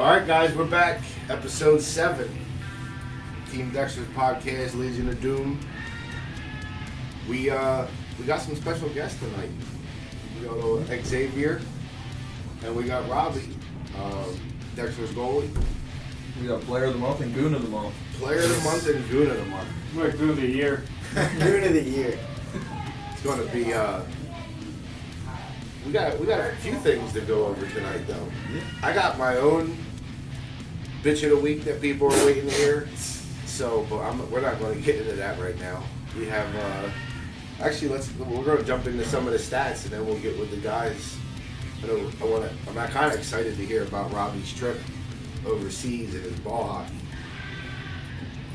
Alright guys, we're back. Episode 7. Team Dexter's podcast, Legion of Doom. We got some special guests tonight. We got Xavier and we got Robbie, Dexter's goalie. We got Player of the Month and Goon of the Month. Player of the Month and Goon of the Month. We're Goon of the Year. Goon of the Year. It's going to be, we got a few things to go over tonight though. Yeah. I got my own bitch of the week that people are waiting to hear. So, but we're not going to get into that right now. We have, actually, we're going to jump into some of the stats and then we'll get with the guys. I'm kind of excited to hear about Robbie's trip overseas and his ball hockey.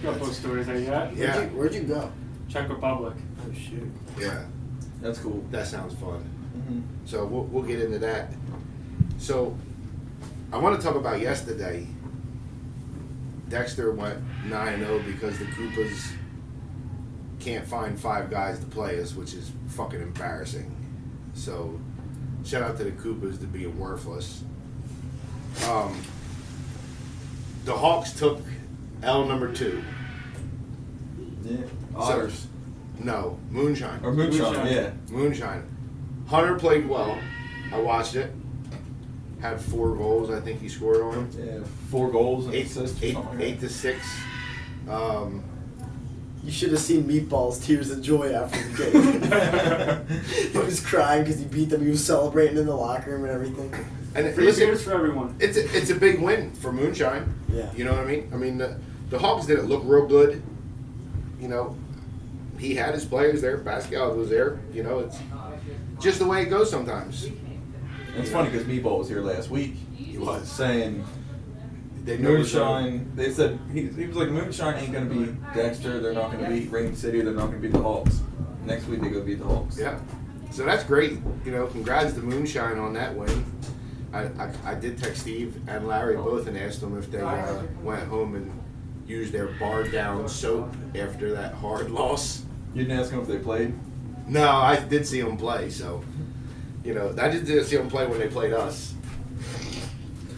Got those stories there yet? Yeah. Where'd you go? Czech Republic. Oh shoot. Yeah, That's cool. that sounds fun. Mm-hmm. So we'll get into that. So I want to talk about yesterday. Dexter went 9-0 because the Koopas can't find 5 guys to play us, which is fucking embarrassing. So shout out to the Koopas to being worthless. The Hawks took L number 2. Yeah. Otters. No, Moonshine. Or Moonshine, yeah. Moonshine. Hunter played well. I watched it. Had 4 goals. I think he scored on him. Yeah, 4 goals and 8 assists. to 6. You should have seen Meatball's tears of joy after the game. He was crying because he beat them. He was celebrating in the locker room and everything. And Free listen, beers for everyone. it's a big win for Moonshine. Yeah. You know what I mean? I mean the Hawks didn't look real good. You know, he had his players there. Pascal was there. You know, it's just the way it goes sometimes. It's funny because Meatball was here last week. He was Saying they know Moonshine, they said, he was like, Moonshine ain't going to beat Dexter, they're not going to beat Rain City, they're not going to beat the Hawks. Next week they go beat the Hawks. Yeah. So that's great. You know, congrats to Moonshine on that win. I did text Steve and Larry both and asked them if they went home and used their bar down soap after that hard loss. You didn't ask them if they played? No, I did see them play, so, you know, I just didn't see them play when they played us.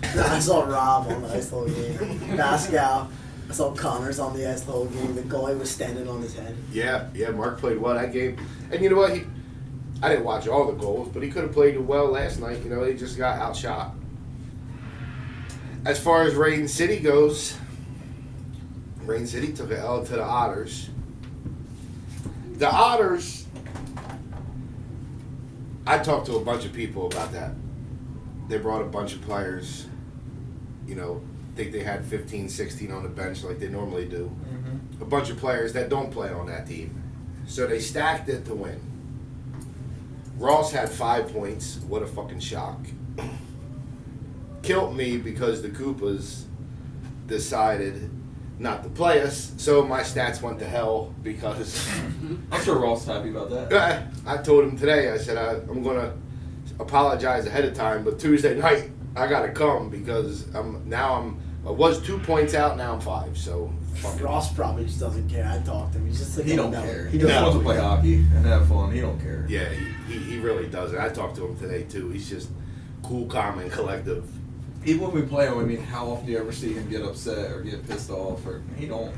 I saw Rob on the ice the whole game. Pascal. I saw Connors on the ice the whole game. The goalie was standing on his head. Yeah, Mark played well that game. And you know what? I didn't watch all the goals, but he could have played well last night. You know, he just got outshot. As far as Rain City goes, Rain City took an L to the Otters. The Otters, I talked to a bunch of people about that. They brought a bunch of players, you know, I think they had 15, 16 on the bench like they normally do. Mm-hmm. A bunch of players that don't play on that team. So they stacked it to win. Ross had 5 points. What a fucking shock. Killed me because the Koopas decided not to play us, so my stats went to hell because I'm sure Ross is happy about that. I told him today, I said, I'm going to apologize ahead of time, but Tuesday night I got to come because I was 2 points out, now I'm 5, so Ross probably just doesn't care. I talked to him. He's just like, He don't no. care. He He just doesn't. wants to play hockey and have fun. He don't care. yeah, he really doesn't. I talked to him today too. He's just cool, calm, and collective. Even when we play him, I mean, how often do you ever see him get upset or get pissed off? Or he don't.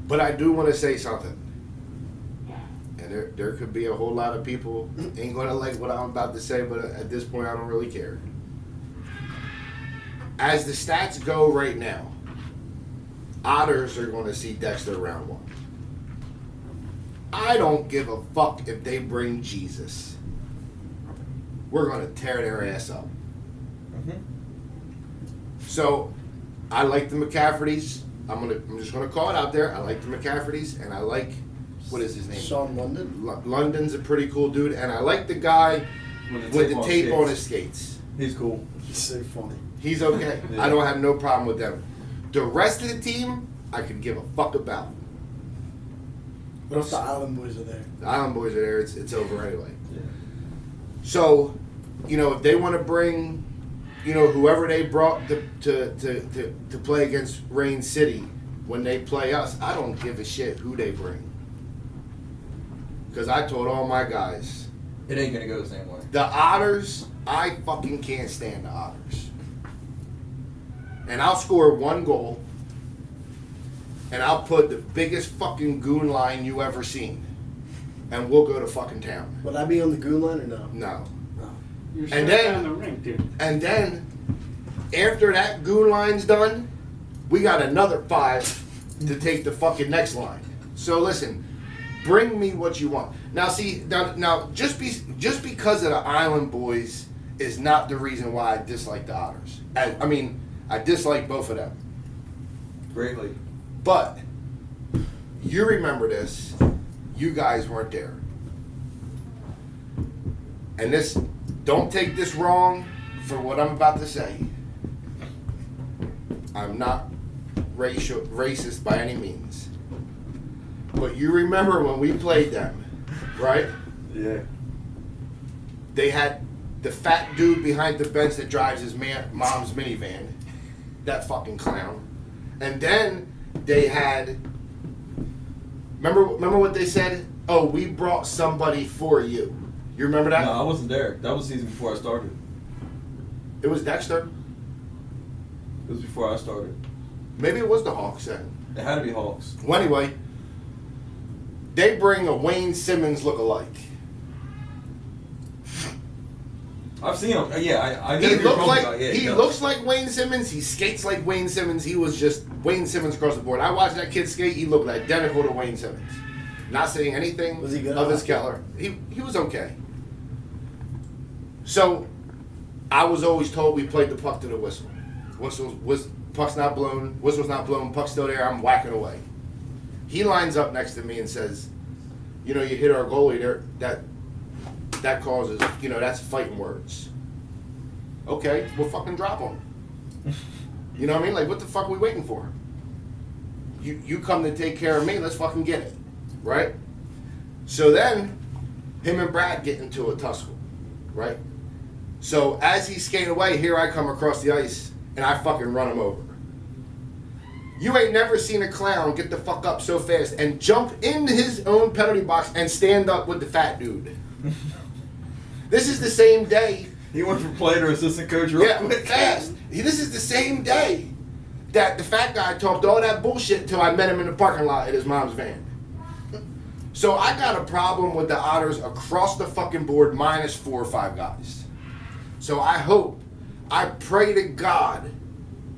But I do want to say something. And there could be a whole lot of people ain't going to like what I'm about to say, but at this point I don't really care. As the stats go right now, Otters are going to see Dexter round 1. I don't give a fuck if they bring Jesus. We're going to tear their ass up. Mm-hmm. So, I like the McCaffertys. I'm just gonna call it out there. I like the McCaffertys, and I like, what is his name? Sean London. London's a pretty cool dude, and I like the guy with the tape on his skates. He's cool. He's so funny. He's okay. Yeah. I don't have no problem with them. The rest of the team, I could give a fuck about. What if the Island Boys are there? The Island Boys are there. It's over anyway. Yeah. So, you know, if they want to bring, you know, whoever they brought to play against Rain City when they play us, I don't give a shit who they bring. Because I told all my guys, It ain't gonna go the same way. the Otters, I fucking can't stand the Otters. and I'll score 1 goal, and I'll put the biggest fucking goon line you ever seen, and we'll go to fucking town. Would I be on the goon line or no? No. No. You're And shut then- down the rink, dude. And then, after that goon line's done, we got another 5 to take the fucking next line. So listen, bring me what you want. Now see, now just because of the Island Boys is not the reason why I dislike the Otters. I mean, I dislike both of them. Greatly. But you remember this, you guys weren't there. And this, don't take this wrong for what I'm about to say. I'm not racist by any means. But you remember when we played them, right? Yeah. They had the fat dude behind the bench that drives his mom's minivan. That fucking clown. And then they had, remember what they said? Oh, we brought somebody for you. You remember that? No, I wasn't there. That was the season before I started. It was Dexter. It was before I started. Maybe it was the Hawks then. It had to be Hawks. Well, anyway, they bring a Wayne Simmons look-alike. I've seen him. Yeah, I He never looks like about. Yeah, he does. looks like Wayne Simmons. He skates like Wayne Simmons. He was just Wayne Simmons across the board. I watched that kid skate. He looked identical to Wayne Simmons. Not saying anything Was he good of at his hockey? Keller. He was okay. So I was always told we played the puck to the whistle. Puck's not blown. Whistle's not blown. Puck's still there. I'm whacking away. He lines up next to me and says, "You know, you hit our goalie there. That causes, you know, that's fighting words." Okay, we'll fucking drop him. You know what I mean? Like, what the fuck are we waiting for? You come to take care of me, let's fucking get it. Right? So then, him and Brad get into a tussle. Right? So as he's skating away, here I come across the ice, and I fucking run him over. You ain't never seen a clown get the fuck up so fast and jump in his own penalty box and stand up with the fat dude. This is the same day. He went from player to assistant coach real Yeah, quick. fast. This is the same day that the fat guy talked all that bullshit until I met him in the parking lot at his mom's van. So I got a problem with the Otters across the fucking board minus 4 or 5 guys. So I pray to God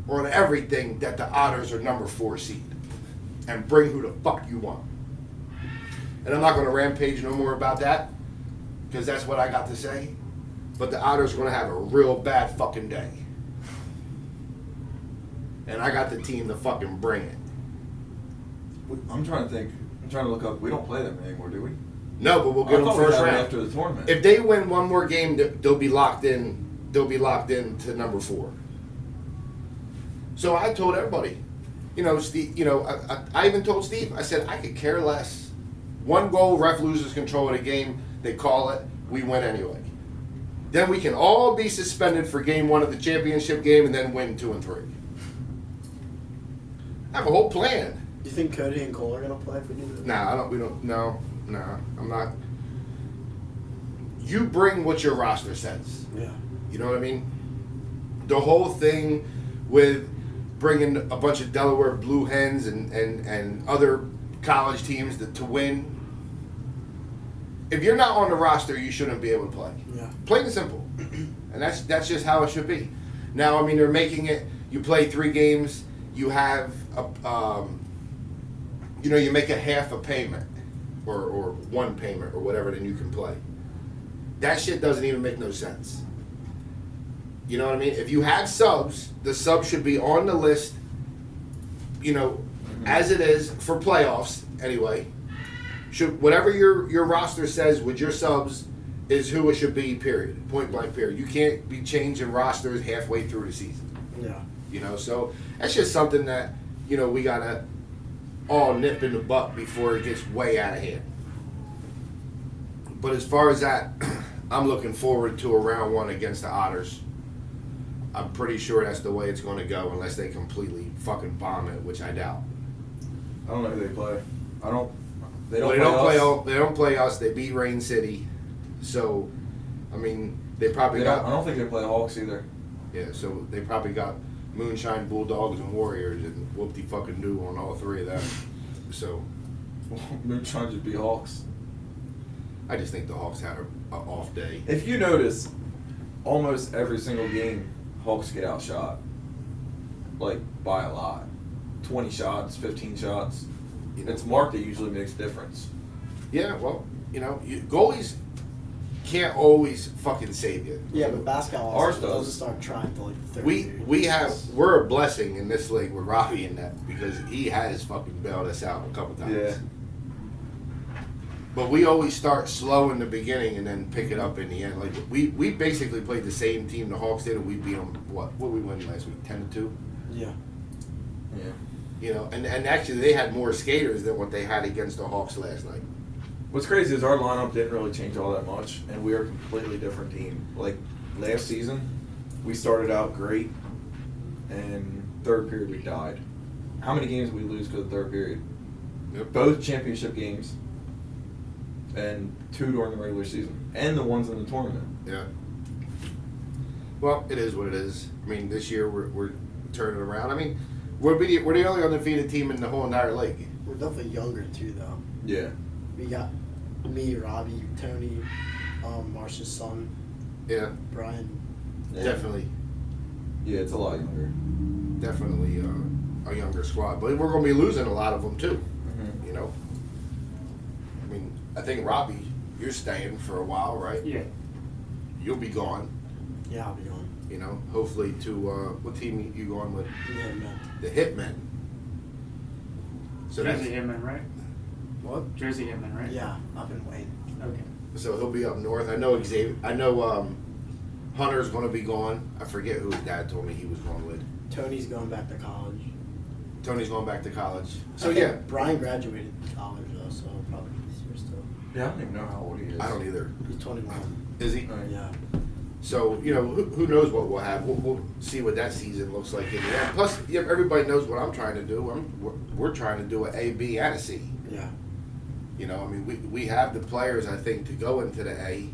on everything that the Otters are number 4 seed and bring who the fuck you want. And I'm not going to rampage no more about that because that's what I got to say. But the Otters are going to have a real bad fucking day. And I got the team to fucking bring it. I'm trying to think. I'm trying to look up. We don't play them anymore, do we? No, but we'll I get them thought we first had it round. after the tournament. If they win one more game, they'll be locked in. They'll be locked in to number 4. So I told everybody, you know, Steve. You know, I even told Steve. I said I could care less. 1 goal, ref loses control of the game. They call it. We win anyway. Then we can all be suspended for game 1 of the championship game, and then win 2 and 3. I have a whole plan. Do you think Cody and Cole are gonna play if we do that? Nah, I don't. We don't. No, I'm not. You bring what your roster says. Yeah. You know what I mean? The whole thing with bringing a bunch of Delaware Blue Hens and other college teams to win. If you're not on the roster, you shouldn't be able to play. Yeah. Plain and simple. And that's just how it should be. Now, I mean, they're making it. You play 3 games. You have you know, you make a half a payment or 1 payment or whatever, then you can play. That shit doesn't even make no sense. You know what I mean? If you have subs, the subs should be on the list, you know, as it is for playoffs anyway. Should whatever your roster says with your subs is who it should be, period. Point blank, period. You can't be changing rosters halfway through the season. Yeah. You know, so that's just something that, you know, we gotta all nip in the butt before it gets way out of hand. But as far as that, I'm looking forward to a round 1 against the Otters. I'm pretty sure that's the way it's going to go unless they completely fucking bomb it, which I doubt. I don't know who they play. They don't. Well, they don't play us. They beat Rain City, so I mean they probably I got. don't think they play Hawks either. Yeah, so they probably got Moonshine, Bulldogs, and Warriors, and whoop-de-fucking-do on all three of them. So, Moonshine should be Hawks. I just think the Hawks had a off day. If you notice, almost every single game, Hawks get outshot. Like, by a lot. 20 shots, 15 shots. You know, It's Mark that usually makes a difference. Yeah, well, goalies can't always fucking save you. Yeah, but basketball Ours also does. doesn't start trying till like the third We're period. a blessing in this league with Robbie in that because he has fucking bailed us out a couple times. Yeah. But we always start slow in the beginning and then pick it up in the end. Like we basically played the same team the Hawks did, and we beat them. What we win last week? 10-2. Yeah. Yeah. And actually they had more skaters than what they had against the Hawks last night. What's crazy is our lineup didn't really change all that much, and we are a completely different team. Like, last season, we started out great, and third period we died. How many games did we lose because of the third period? Yep. Both championship games, and 2 during the regular season, and the ones in the tournament. Yeah. Well, it is what it is. I mean, this year we're turning it around. I mean, we're the only undefeated team in the whole entire league. We're definitely younger too, though. Yeah. We got me, Robbie, Tony, Marcia's son, Yeah, Brian. Yeah. definitely. Yeah, it's a lot younger. Definitely a younger squad, but we're going to be losing a lot of them too. Mm-hmm. You know, I mean, I think Robbie, you're staying for a while, right? Yeah. You'll be gone. Yeah, I'll be on. You know, hopefully to what team you going with? Yeah, man. The Hitmen. So that's Jersey Hitman, right? What? Jersey Hitman, right? Yeah, up in Wayne. Okay. so he'll be up north. I know Xavier. I know Hunter's going to be gone. I forget who his dad told me he was going with. Tony's going back to college. Tony's going back to college. So I think yeah, Brian graduated college though, so he'll probably be this year still. Yeah, I don't even know how old he is. I don't either. He's 21. Is he? Right. Yeah. So, who knows what we'll have. We'll see what that season looks like in the end. Plus, everybody knows what I'm trying to do. We're trying to do an A, B, and a C. Yeah. I mean, we have the players, I think, to go into the A.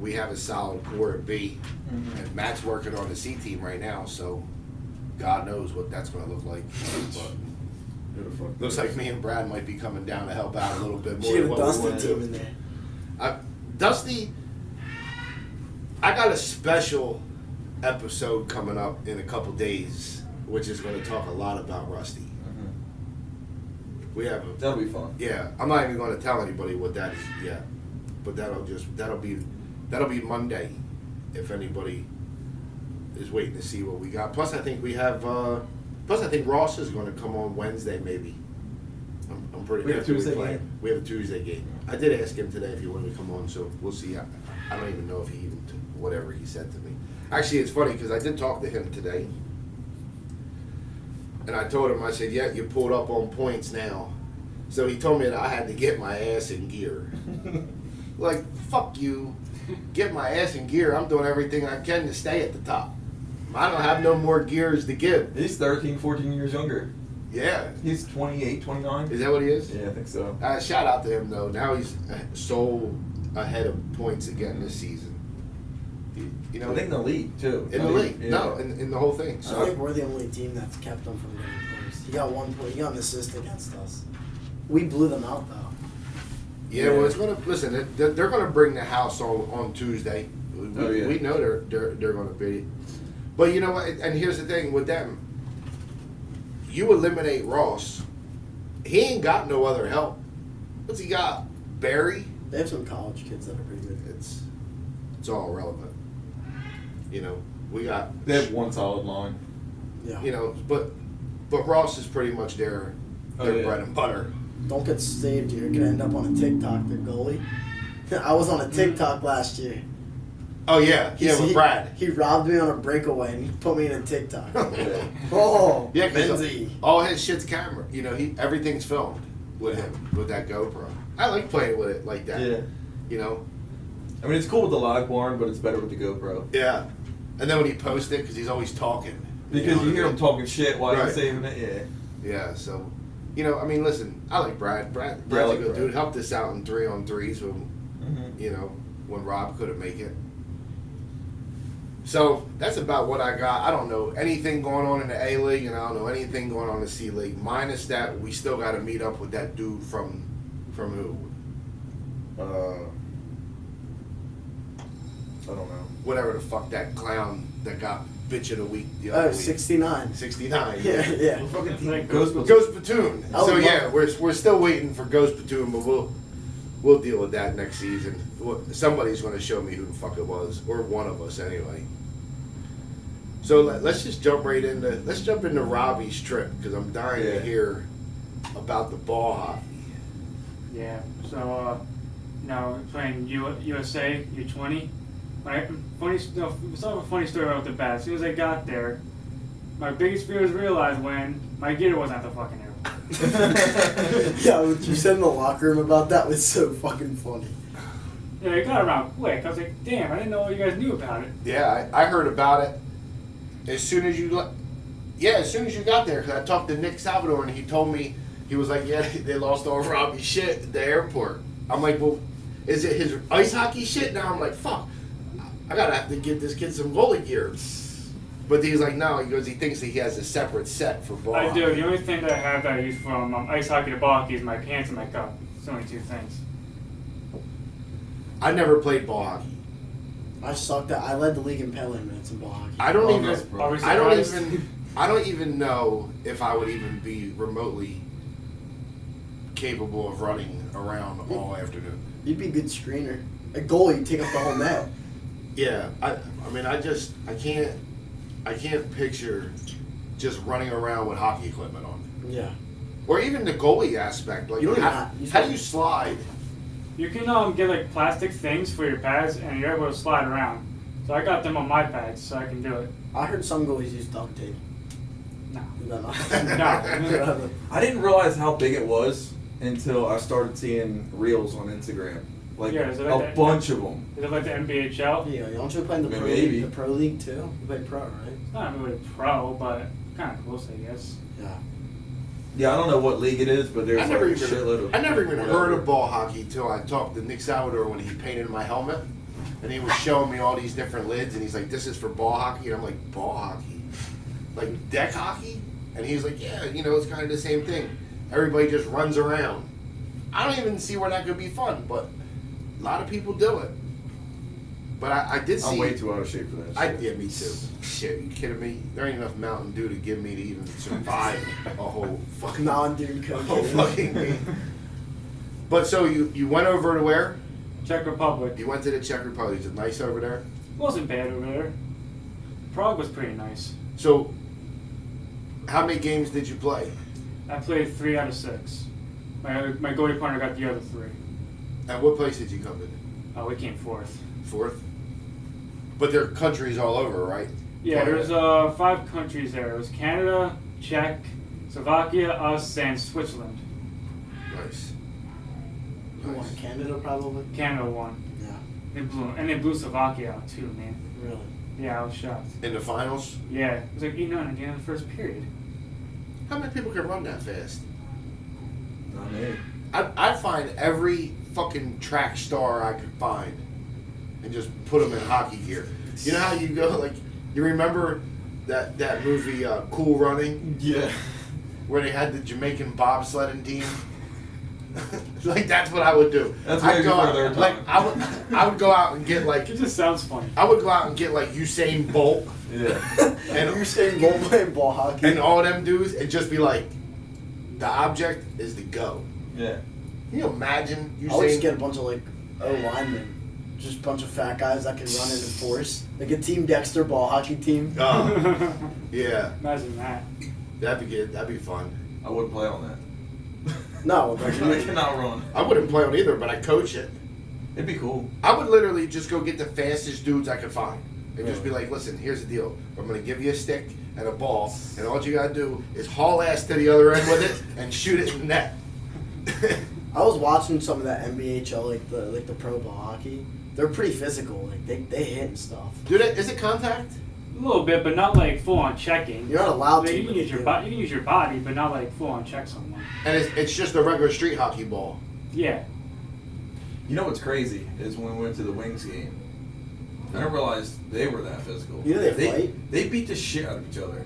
We have a solid core at B. Mhm. And Matt's working on the C team right now, so God knows what that's going to look like. But Who the fuck looks knows? like me and Brad might be coming down to help out a little bit more. She had than a what we Dustin wanna team do. in there. Dusty, I got a special episode coming up in a couple days, which is going to talk a lot about Rusty. Mhm. We have That'll be fun. yeah. I'm not even going to tell anybody what that is yet, but that'll be Monday, if anybody is waiting to see what we got. Plus, I think we have. Plus, I think Ross is going to come on Wednesday, maybe. I'm pretty. We have a after Tuesday play. game? We have a Tuesday game. I did ask him today if he wanted to come on, so we'll see. I don't even know if he even whatever he said to me. Actually, it's funny because I did talk to him today, and I told him, I said, "Yeah, you pulled up on points now." So he told me that I had to get my ass in gear. Like, fuck you. Get my ass in gear. I'm doing everything I can to stay at the top. I don't have no more gears to give. He's 13, 14 years younger. Yeah. He's 28, 29. Is that what he is? Yeah, I think so. Shout out to him, though. Now he's so ahead of points again this season. You know, I think in the league, too. in the league. Yeah. No, in the whole thing. I So think we're the only team that's kept him from getting points. He got 1 point. He got an assist against us. We blew them out though. yeah, well, it's gonna listen. They're gonna bring the house on Tuesday. Oh, yeah. We know they're gonna beat. But you know what? And here's the thing with them. You eliminate Ross, he ain't got no other help. What's he got? Barry. They have some college kids that are pretty good. It's all relevant. We got. They have one solid line. Yeah. But Ross is pretty much their Oh, yeah. bread and butter. Don't get saved. You're gonna end up on a TikTok. Their goalie. I was on a TikTok last year. Oh yeah, with Brad. He robbed me on a breakaway and he put me in a TikTok. Yeah. Oh, Yeah, 'cause Benzie. all his shit's camera. Everything's filmed with him with that GoPro. I like playing with it like that. Yeah. I mean, it's cool with the live barn, but it's better with the GoPro. Yeah. And then when he posts it, because he's always talking. Because you hear him talking shit while Right. he's saving it, yeah. Yeah, so, I mean, listen, I like Brad. Brad's Yeah, I like a good Brad. dude. Helped us out in 3-on-3s when, Mm-hmm. when Rob couldn't make it. So that's about what I got. I don't know anything going on in the A League, and I don't know anything going on in the C League. Minus that we still got to meet up with that dude from who? I don't know. Whatever the fuck that clown that got bitch of the week the other Oh, week. 69. 69. Yeah. Fucking team. Like Ghost Ghost Platoon. I would So love- yeah, we're still waiting for Ghost Platoon, but we'll deal with that next season. Somebody's going to show me who the fuck it was, or one of us anyway. So let's just jump into Robbie's trip because I'm dying to Yeah. hear about the ball hockey. Yeah. So, playing USA U20. Let's have a funny story about the bat. As soon as I got there, my biggest fear was realized when my gear wasn't at the fucking airport. Yeah, what you said in the locker room about that was so fucking funny. Yeah, it got around quick. I was like, damn, I didn't know you guys knew about it. Yeah, I heard about it as soon as you got there. Because I talked to Nick Salvador and he told me, he was like, yeah, they lost all Robbie's shit at the airport. I'm like, well, is it his ice hockey shit? Now I'm like, fuck, I gotta have to give this kid some goalie gear. But he's like, no, he thinks that he has a separate set for ball I hockey. do. The only thing that I have that I use from ice hockey to ball hockey is my pants and my cup. It's the only two things. I never played ball hockey. I sucked at. I led the league in penalty minutes in ball hockey. I don't Oh, even. nice, bro. Are we I don't surprised? even. I don't even know if I would even be remotely capable of running around all afternoon. You'd be a good screener. A goalie, you'd take up the whole net. Yeah, I mean, I can't picture just running around with hockey equipment on, Yeah. or even the goalie aspect. Like, You don't even how, have- you how do you slide? You can get like plastic things for your pads, and you're able to slide around. So I got them on my pads, so I can do it. I heard some goalies use duct tape. No. No. No. I didn't realize how big it was until I started seeing reels on Instagram. Like Yeah, is it a like that- bunch of them. Is it like the NBHL? Yeah, don't you play in the pro Maybe. league? The pro league too? You play pro, right? It's not really pro, but kind of close, I guess. Yeah. Yeah, I don't know what league it is, but there's I like never a even shitload of. I never even whatever. heard of ball hockey till I talked to Nick Salvador when he painted my helmet, and he was showing me all these different lids, and he's like, "This is for ball hockey," and I'm like, "Ball hockey, like deck hockey?" And he's like, "Yeah, it's kind of the same thing. Everybody just runs around." I don't even see where that could be fun, but a lot of people do it. But I did see. I'm way too out of shape for that. Yeah, me too. Shit, you kidding me? There ain't enough Mountain Dew to give me to even survive a whole fucking Non-dude a whole coach. fucking game. But so you went over to where? Czech Republic. You went to the Czech Republic. Is it nice over there? Wasn't bad over there. Prague was pretty nice. So, how many games did you play? I played 3 out of 6. My goalie partner got the other 3. And what place did you come in? Oh, we came 4th. Fourth? But there are countries all over, right? Yeah, Playing there's it. 5 countries there. It was Canada, Czech, Slovakia, us, and Switzerland. Nice. Who won? Canada probably? Canada won. Yeah. They blew Slovakia out too, man. Really? Yeah, I was shocked. In the finals? Yeah, it was like 8-9 at the end of the first period. How many people can run that fast? Not me. I'd find every fucking track star I could find and just put them in hockey gear. You know how you go, like, you remember that movie Cool Running, Yeah. where they had the Jamaican bobsledding team? Like, that's what I would do. That's I'd maybe go for out, their like time. I would go out and get like It just sounds funny. I would go out and get like Usain Bolt Yeah. and You're saying goal playing ball hockey? and all them dudes and just be like, the object is to go. Yeah. Can you imagine I would just Usain? get a bunch of like linemen. Just a bunch of fat guys that can run and enforce. Like a Team Dexter ball hockey team. Oh, yeah, Imagine that. that'd be good. That'd be fun. I wouldn't play on that. No, I cannot run. I wouldn't play on either, but I coach it. It'd be cool. I would literally just go get the fastest dudes I could find and just be like, listen, here's the deal. I'm going to give you a stick and a ball, and all you got to do is haul ass to the other end with it and shoot it in the net. I was watching some of that NBHL, like the pro ball hockey. They're pretty physical. Like they hit and stuff. Dude, is it contact? A little bit, but not like full on checking. You're not allowed Like, to. you but can use they your do. body. You can use your body, but not like full on check someone. And it's just a regular street hockey ball. Yeah. You know what's crazy is when we went to the Wings game. I didn't realize they were that physical. You know they fight? They beat the shit out of each other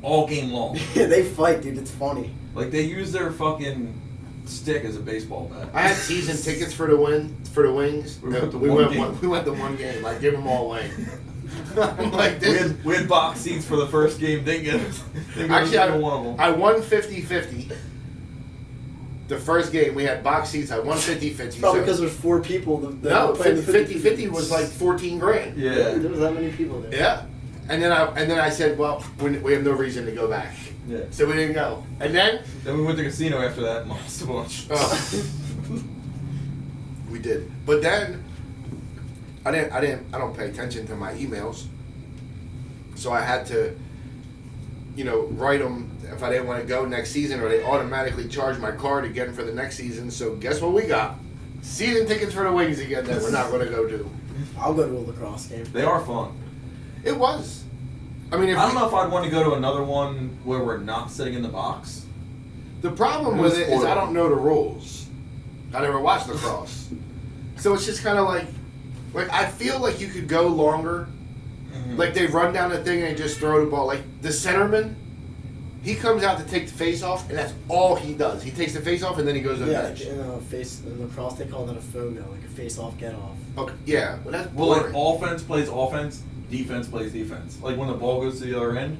all game long. They fight, dude. It's funny. Like they use their fucking stick as a baseball bat. I had season tickets for the Wings. We went to we one went game. we went to one game. Like, give them all away. I'm like, this. We had box seats for the first game. Didn't get Actually, one of them. I won 50-50. The first game we had box seats. I won 50-50. Probably so- because there's 4 people. That no, played the 50-50 was like 14 grand. Yeah. There was that many people there. Yeah. And then I said, well, we have no reason to go back. Yeah. So we didn't go. And then Then we went to casino after that and lost a bunch. we did. But then I don't pay attention to my emails. So I had to, write them if I didn't want to go next season, or they automatically charge my card again for the next season. So guess what we got? Season tickets for the Wings again that we're not going to go to. I'll go to a lacrosse game. They are fun. It was. I mean, I don't know if I'd want to go to another one where we're not sitting in the box. The problem It with was it is I spoiled. don't know the rules. I never watched lacrosse. So it's just kind of like I feel like you could go longer. Mm-hmm. Like they run down the thing and they just throw the ball. Like the centerman, he comes out to take the face off, and that's all he does. He takes the face off and then he goes to the Yeah, bench. in lacrosse they call that a fogo, like a face-off get-off. Okay, yeah, well that's Well, like boring. offense plays offense, defense plays defense. Like when the ball goes to the other end,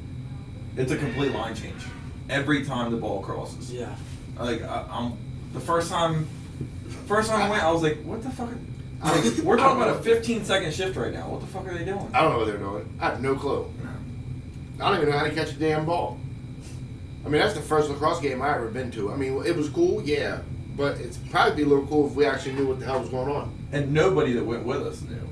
it's a complete line change every time the ball crosses. Yeah. Like I'm the first time I went, I was like, what the fuck? Like, we're talking about a 15-second shift right now. What the fuck are they doing? I don't know what they're doing. I have no clue. I don't even know how to catch a damn ball. I mean, that's the first lacrosse game I ever been to. I mean, it was cool, yeah, but it's probably be a little cool if we actually knew what the hell was going on. And nobody that went with us knew.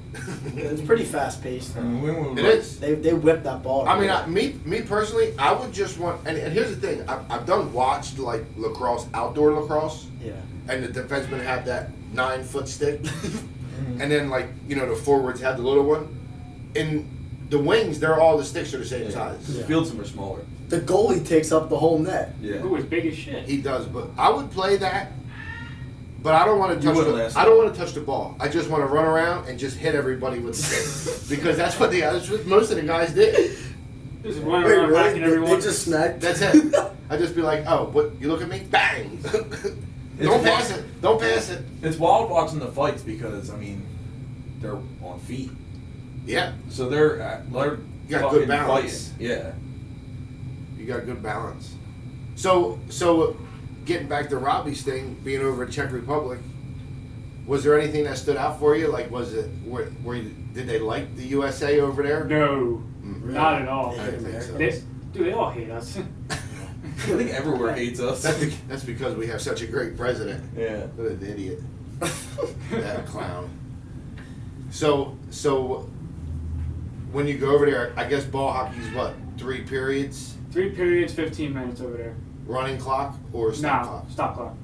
It's pretty fast-paced. I mean, we were It like, is. They whip that ball. I mean, me personally, I would just want. And here's the thing: I've done watched like lacrosse, outdoor lacrosse, Yeah. and the defensemen have that 9-foot stick, and then the forwards have the little one. In the Wings, they're all the sticks are the same size. The Yeah. field's so much smaller. The goalie takes up the whole net. Yeah. Who was big as shit? He does, but I would play that. But I don't want to You touch. wouldn't last I don't long. want to touch the ball. I just want to run around and just hit everybody with the stick because that's what most of the guys did. Just running Wait, around really? backing everyone. They just smacked. That's it. I just be like, oh, what? You look at me, bang! Don't pass it. Don't pass it. It's wild watching the fights because I mean, they're on feet, Yeah, so they're You got fucking good balance. fighting. Yeah. you got good balance. So getting back to Robbie's thing, being over in Czech Republic, was there anything that stood out for you? Like, was it did they like the USA over there? No, Mm. not at all. I didn't think so. They all hate us. I think everywhere hates us. That's because we have such a great president. Yeah. What an idiot. That clown. So when you go over there, I guess ball hockey's what, 3 periods, 3 periods, 15 minutes over there. running clock or stop Nah, clock? stop clock.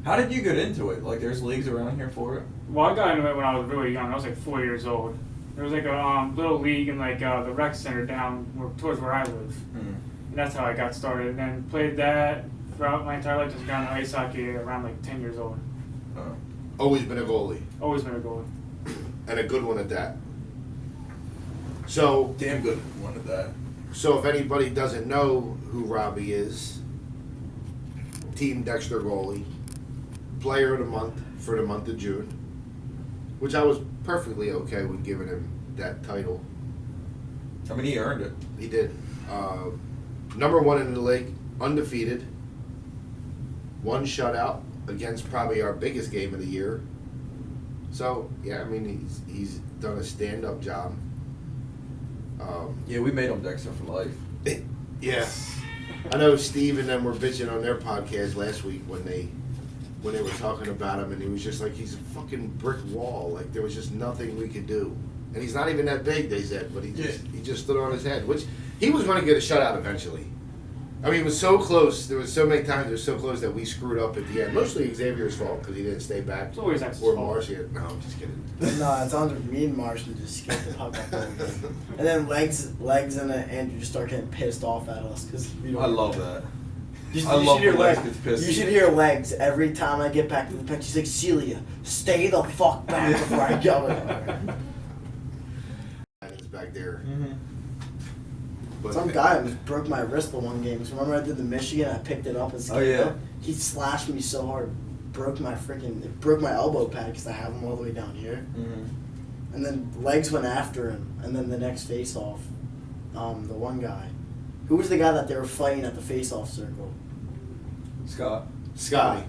How did you get into it? Like, there's leagues around here for it. Well, I got into it when I was really young. I was like 4 years old. There was like a little league in like the rec center down towards where I live, and that's how I got started. And then played that throughout my entire life. Just got into ice hockey around like 10 years old. Always been a goalie, Always been a goalie. and a good one at that. So Damn good one at that. So if anybody doesn't know who Robbie is, Team Dexter goalie, player of the month for the month of June, which I was perfectly okay with giving him that title. I mean, he earned it. He did. Number 1 in the league, undefeated, 1 shutout against probably our biggest game of the year. So yeah, I mean he's done a stand-up job. Yeah, we made him Dexter for life. Yeah, I know Steve and them were bitching on their podcast last week when they were talking about him, and he was just like, he's a fucking brick wall. Like there was just nothing we could do, and he's not even that big, they said, but he just stood on his head, which he was going to get a shutout eventually. I mean, it was so close. There was so many times it was so close that we screwed up at the end. Mostly Xavier's fault because he didn't stay back. It's always X's Or fault. Marcia. No, I'm just kidding. No, it's under me and Marshall just skip the puck up there. And then legs and Andrew just start getting pissed off at us because we don't. I love that. You, I you love should hear when Legs legs. gets pissed. You should hear legs every time I get back to the bench. She's like, Celia, stay the fuck back before I go in. there. Mm-hmm. But Some guy almost broke my wrist the one game. So remember I did the Michigan, I picked it up and skipped yeah. up? He slashed me so hard, broke my elbow pad because I have him all the way down here. Mm-hmm. And then legs went after him, and then the next face-off, the one guy. Who was the guy that they were fighting at the face-off circle? Scott. Scotty.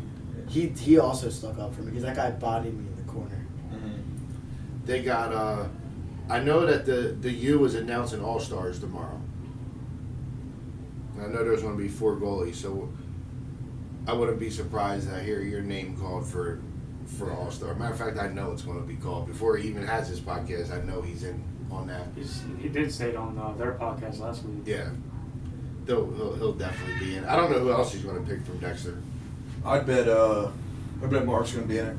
He also stuck up for me because that guy bodied me in the corner. Mm-hmm. They got, I know that the U is announcing All-Stars tomorrow. And I know there's going to be 4 goalies, so I wouldn't be surprised to hear your name called for All-Star. Matter of fact, I know it's going to be called. Before he even has his podcast, I know he's in on that. He did say it on their podcast last week. Yeah. He'll definitely be in. I don't know who else he's going to pick from Dexter. I bet Mark's gonna be in it.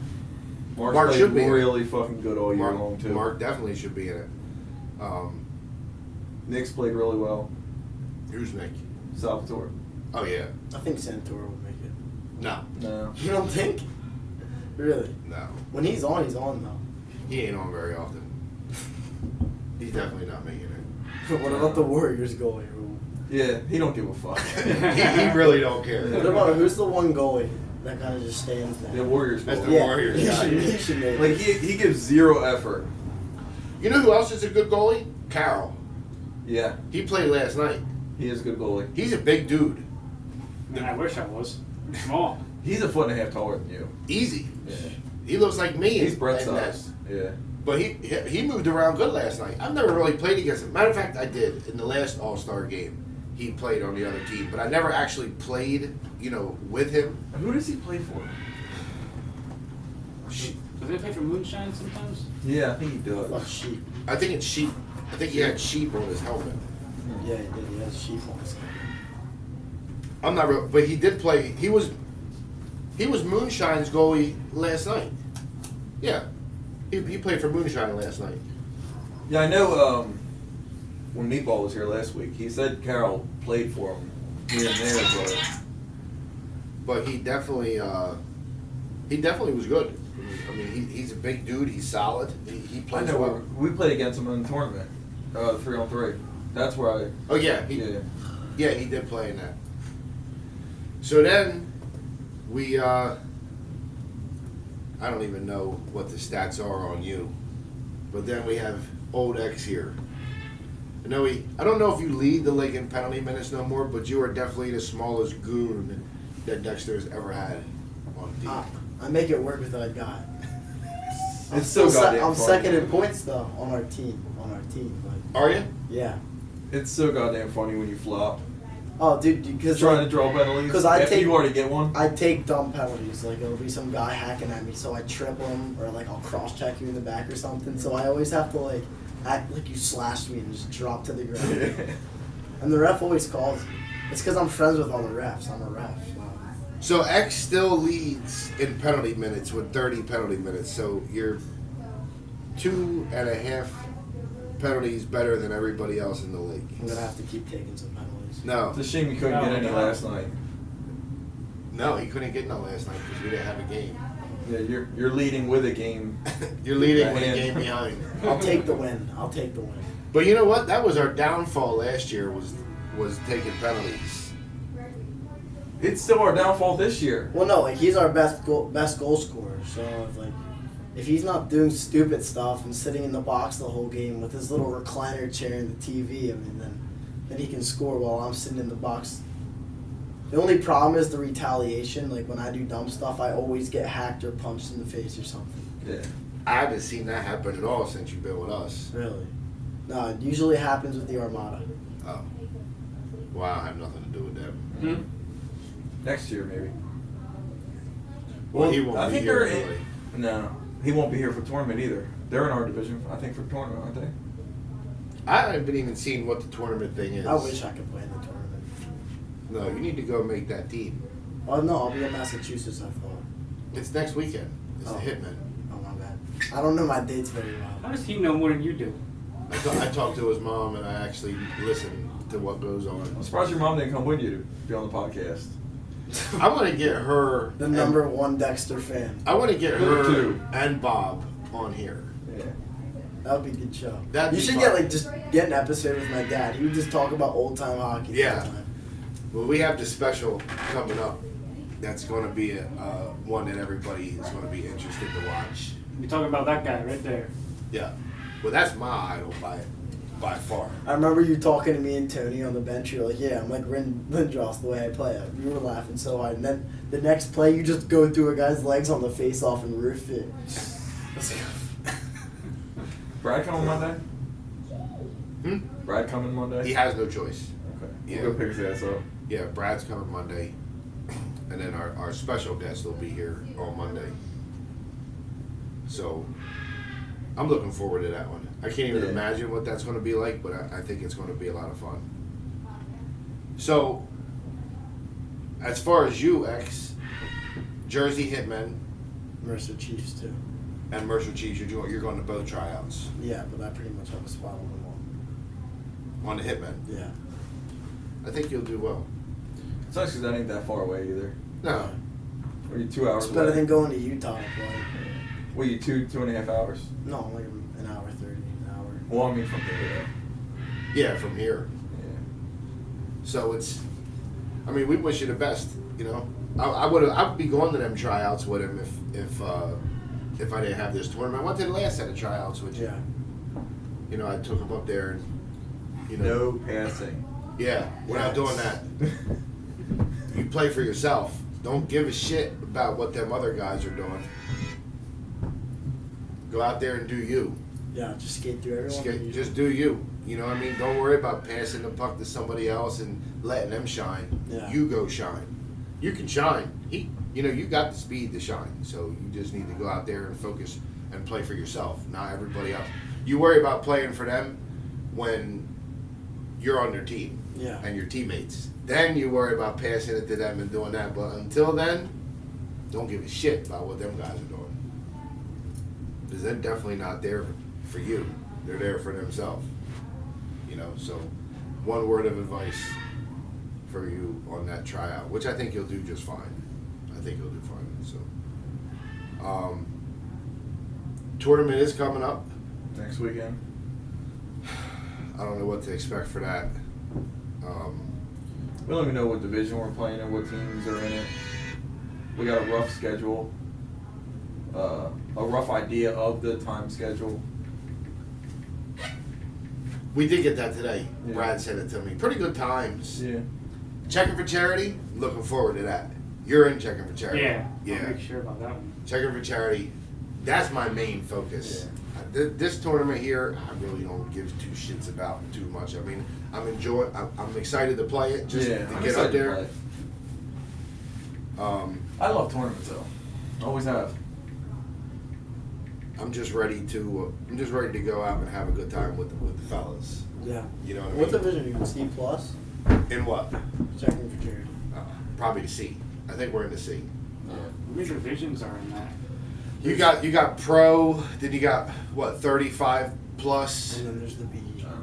Mark played should be in it. really fucking good all year long too. Mark definitely should be in it. Nick's played really well. Who's Nick? Salvatore. Oh, yeah. I think Santora would make it. No. No. You don't think? Really? No. When he's on though. He ain't on very often. He's definitely not making it. What about the Warriors goalie? Yeah, he don't give a fuck. he really don't care. What about who's the one goalie that kind of just stands there? The Warriors. That's goalie. the Warriors guy. He should make Like it. he gives zero effort. You know who else is a good goalie? Carroll. Yeah, He played last night. he is a good goalie. He's a big dude. Man, I wish I was. I'm small. He's a foot and a half taller than you. Easy. Yeah. He looks like me. He's Brett and that. size. Yeah. But he moved around good last night. I've never really played against him. Matter of fact, I did in the last All-Star game. He played on the other team, but I never actually played, with him. Who does he play for? Does he play for Moonshine sometimes? Yeah, I think he does. Fuck sheep. I think it's sheep. I think he had sheep on his helmet. Yeah, he did. He has sheep on his head. I'm not real, but he did play. He was Moonshine's goalie last night. Yeah, he played for Moonshine last night. Yeah, I know. When Meatball was here last week, he said Carroll played for him here and there, But he definitely was good. I mean, he's a big dude. He's solid. He I plays know well. we played against him in the tournament, 3-on-3. That's where I. Oh yeah, Yeah. he did play in that. So then we I don't even know what the stats are on you, but then we have old X here. I don't know if you lead the league in penalty minutes no more, but you are definitely the smallest goon that Dexter's ever had on the team. I make it work with what I got. It's still goddamn I'm funny. second in points though on our team. But Are you? yeah. It's so goddamn funny when you flop. Oh, dude, because Trying to draw penalties 'cause I after take- you already get one. I take dumb penalties. Like it'll be some guy hacking at me, so I trip him, or like I'll cross check you in the back or something. So I always have to like act like you slashed me and just drop to the ground. And the ref always calls. It's because I'm friends with all the refs. I'm a ref. So X still leads in penalty minutes with 30 penalty minutes. So you're 2.5 penalties better than everybody else in the league. I'm gonna have to keep taking some penalties. No, It's a shame you couldn't get any last night. no, he couldn't get none last night because we didn't have a game. Yeah, you're leading with a game. You're leading with a Man. game behind. I'll take the win. But you know what? That was our downfall last year. Was taking penalties. It's still our downfall this year. Well, no, like he's our best goal scorer. So if he's not doing stupid stuff and sitting in the box the whole game with his little recliner chair and the TV, I mean, then he can score while I'm sitting in the box. The only problem is the retaliation. Like when I do dumb stuff, I always get hacked or punched in the face or something. Yeah. I haven't seen that happen at all since you've been with us. Really? No, it usually happens with the Armada. Oh. Well, I have nothing to do with that. Hmm? Next year maybe. Well, he won't I be think here they're anyway. No, he won't be here for tournament either. They're in our division, I think, for tournament, aren't they? I haven't even seen what the tournament thing is. I wish I could play in the tournament. No, you need to go make that team. Oh no, I'll be in Massachusetts. I thought. It's next weekend. It's the Oh. Hitman. Oh my bad. I don't know my dates very well. How does he know more than you do? I talked to his mom and I actually listened to what goes I'm on. surprised your mom didn't come with you to be on the podcast. I'm gonna get her The number one Dexter fan. I want to get Number her two. and Bob on here. Yeah. That would be a good show. That'd You be should fun. get an episode with my dad. He would just talk about old time hockey. Yeah. The whole time. Well, we have this special coming up. That's going to be one that everybody is going to be interested to watch. You're talking about that guy right there. Yeah. Well, that's my idol by far. I remember you talking to me and Tony on the bench. You're like, "Yeah, I'm like Lindros the way I play." You were laughing so hard, and then the next play, you just go through a guy's legs on the face-off and roof it. Brad coming Monday? Hmm? Brad coming Monday? He has no choice. Okay. Yeah. We'll go pick his ass up. Yeah, Brad's coming Monday, and then our special guest will be here on Monday. So I'm looking forward to that one. I can't even Yeah. imagine what that's going to be like, but I think it's going to be a lot of fun. So, as far as you, X, Jersey Hitmen Mercer Chiefs too. and Mercer Chiefs, you're going to both tryouts Yeah, but I pretty much have a spot on them all. on the Hitmen. Yeah. I think you'll do well. It's nice because that ain't that far away either. No, Are you 2 hours It's better away? than going to Utah to play. What, you 2.5 hours? No, like an hour 30, an hour. Well, I mean from here. yeah, from here. Yeah. So it's, I mean, we wish you the best. You know, I would be going to them tryouts with him if I didn't have this tournament. I went to the last set of tryouts with you. Yeah. You know, I took him up there and, you know, No passing. yeah, we're not doing that. You play for yourself. Don't give a shit about what them other guys are doing. Go out there and do you. Yeah, just skate through everyone. Just do you. You know what I mean? Don't worry about passing the puck to somebody else and letting them shine. Yeah. You go shine. You can shine. You got the speed to shine. So you just need to go out there and focus and play for yourself, not everybody else. You worry about playing for them when you're on their team Yeah. and your teammates. Then you worry about passing it to them and doing that. But until then, don't give a shit about what them guys are doing. Because they're definitely not there for you. They're there for themselves. You know, so one word of advice for you on that tryout, which I think you'll do just fine. I think you'll do fine. So, tournament is coming up. Next weekend. I don't know what to expect for that. We don't even know what division we're playing and what teams are in it. We got a rough schedule. A rough idea of the time schedule. We did get that today. Yeah. Brad said it to me. Pretty good times. Yeah. Checking for charity. Looking forward to that. You're in checking for charity. Yeah. Yeah. I'll make sure about that one. Checking for charity. That's my main focus. This tournament here, I really don't give two shits about too much. I mean, I'm excited to play it. Just Yeah, to I'm get excited up to there. play. I love tournaments though. Always have. I'm just ready to go out and have a good time with the fellas. Yeah. You know what I What mean? division are you in? C plus? In what? Checking for charity. Probably the C. I think we're in the C. How many divisions are in that? You got pro. Then you got what 35 plus. And then there's the B.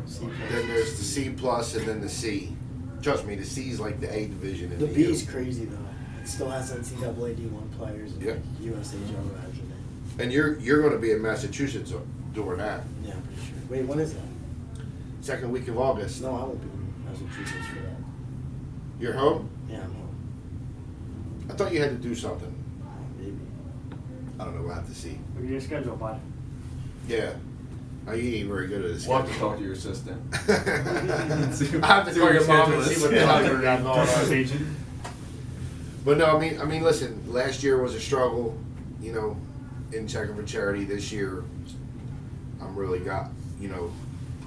C plus. Then there's the C plus, and then the C. Trust me, the C is like the A division. In The the B's U. crazy though. It still has NCAA D1 players and Yeah. like USHL guys in it. And you're going to be in Massachusetts during that Yeah, I'm pretty sure. Wait, when is that? second week of August. No, I won't be in Massachusetts for that. You're home. Yeah, I'm home. I thought you had to do something. Maybe. I don't know. We'll have to see. Look at your schedule, bud. Yeah. Oh, you ain't very good at this. We'll have to talk to your assistant. I have to See call what your your mom and schedule see is. what the Yeah. hell you got going on. Agent. But no, I mean, listen. Last year was a struggle, you know, in checking for charity. This year, I'm really got, you know,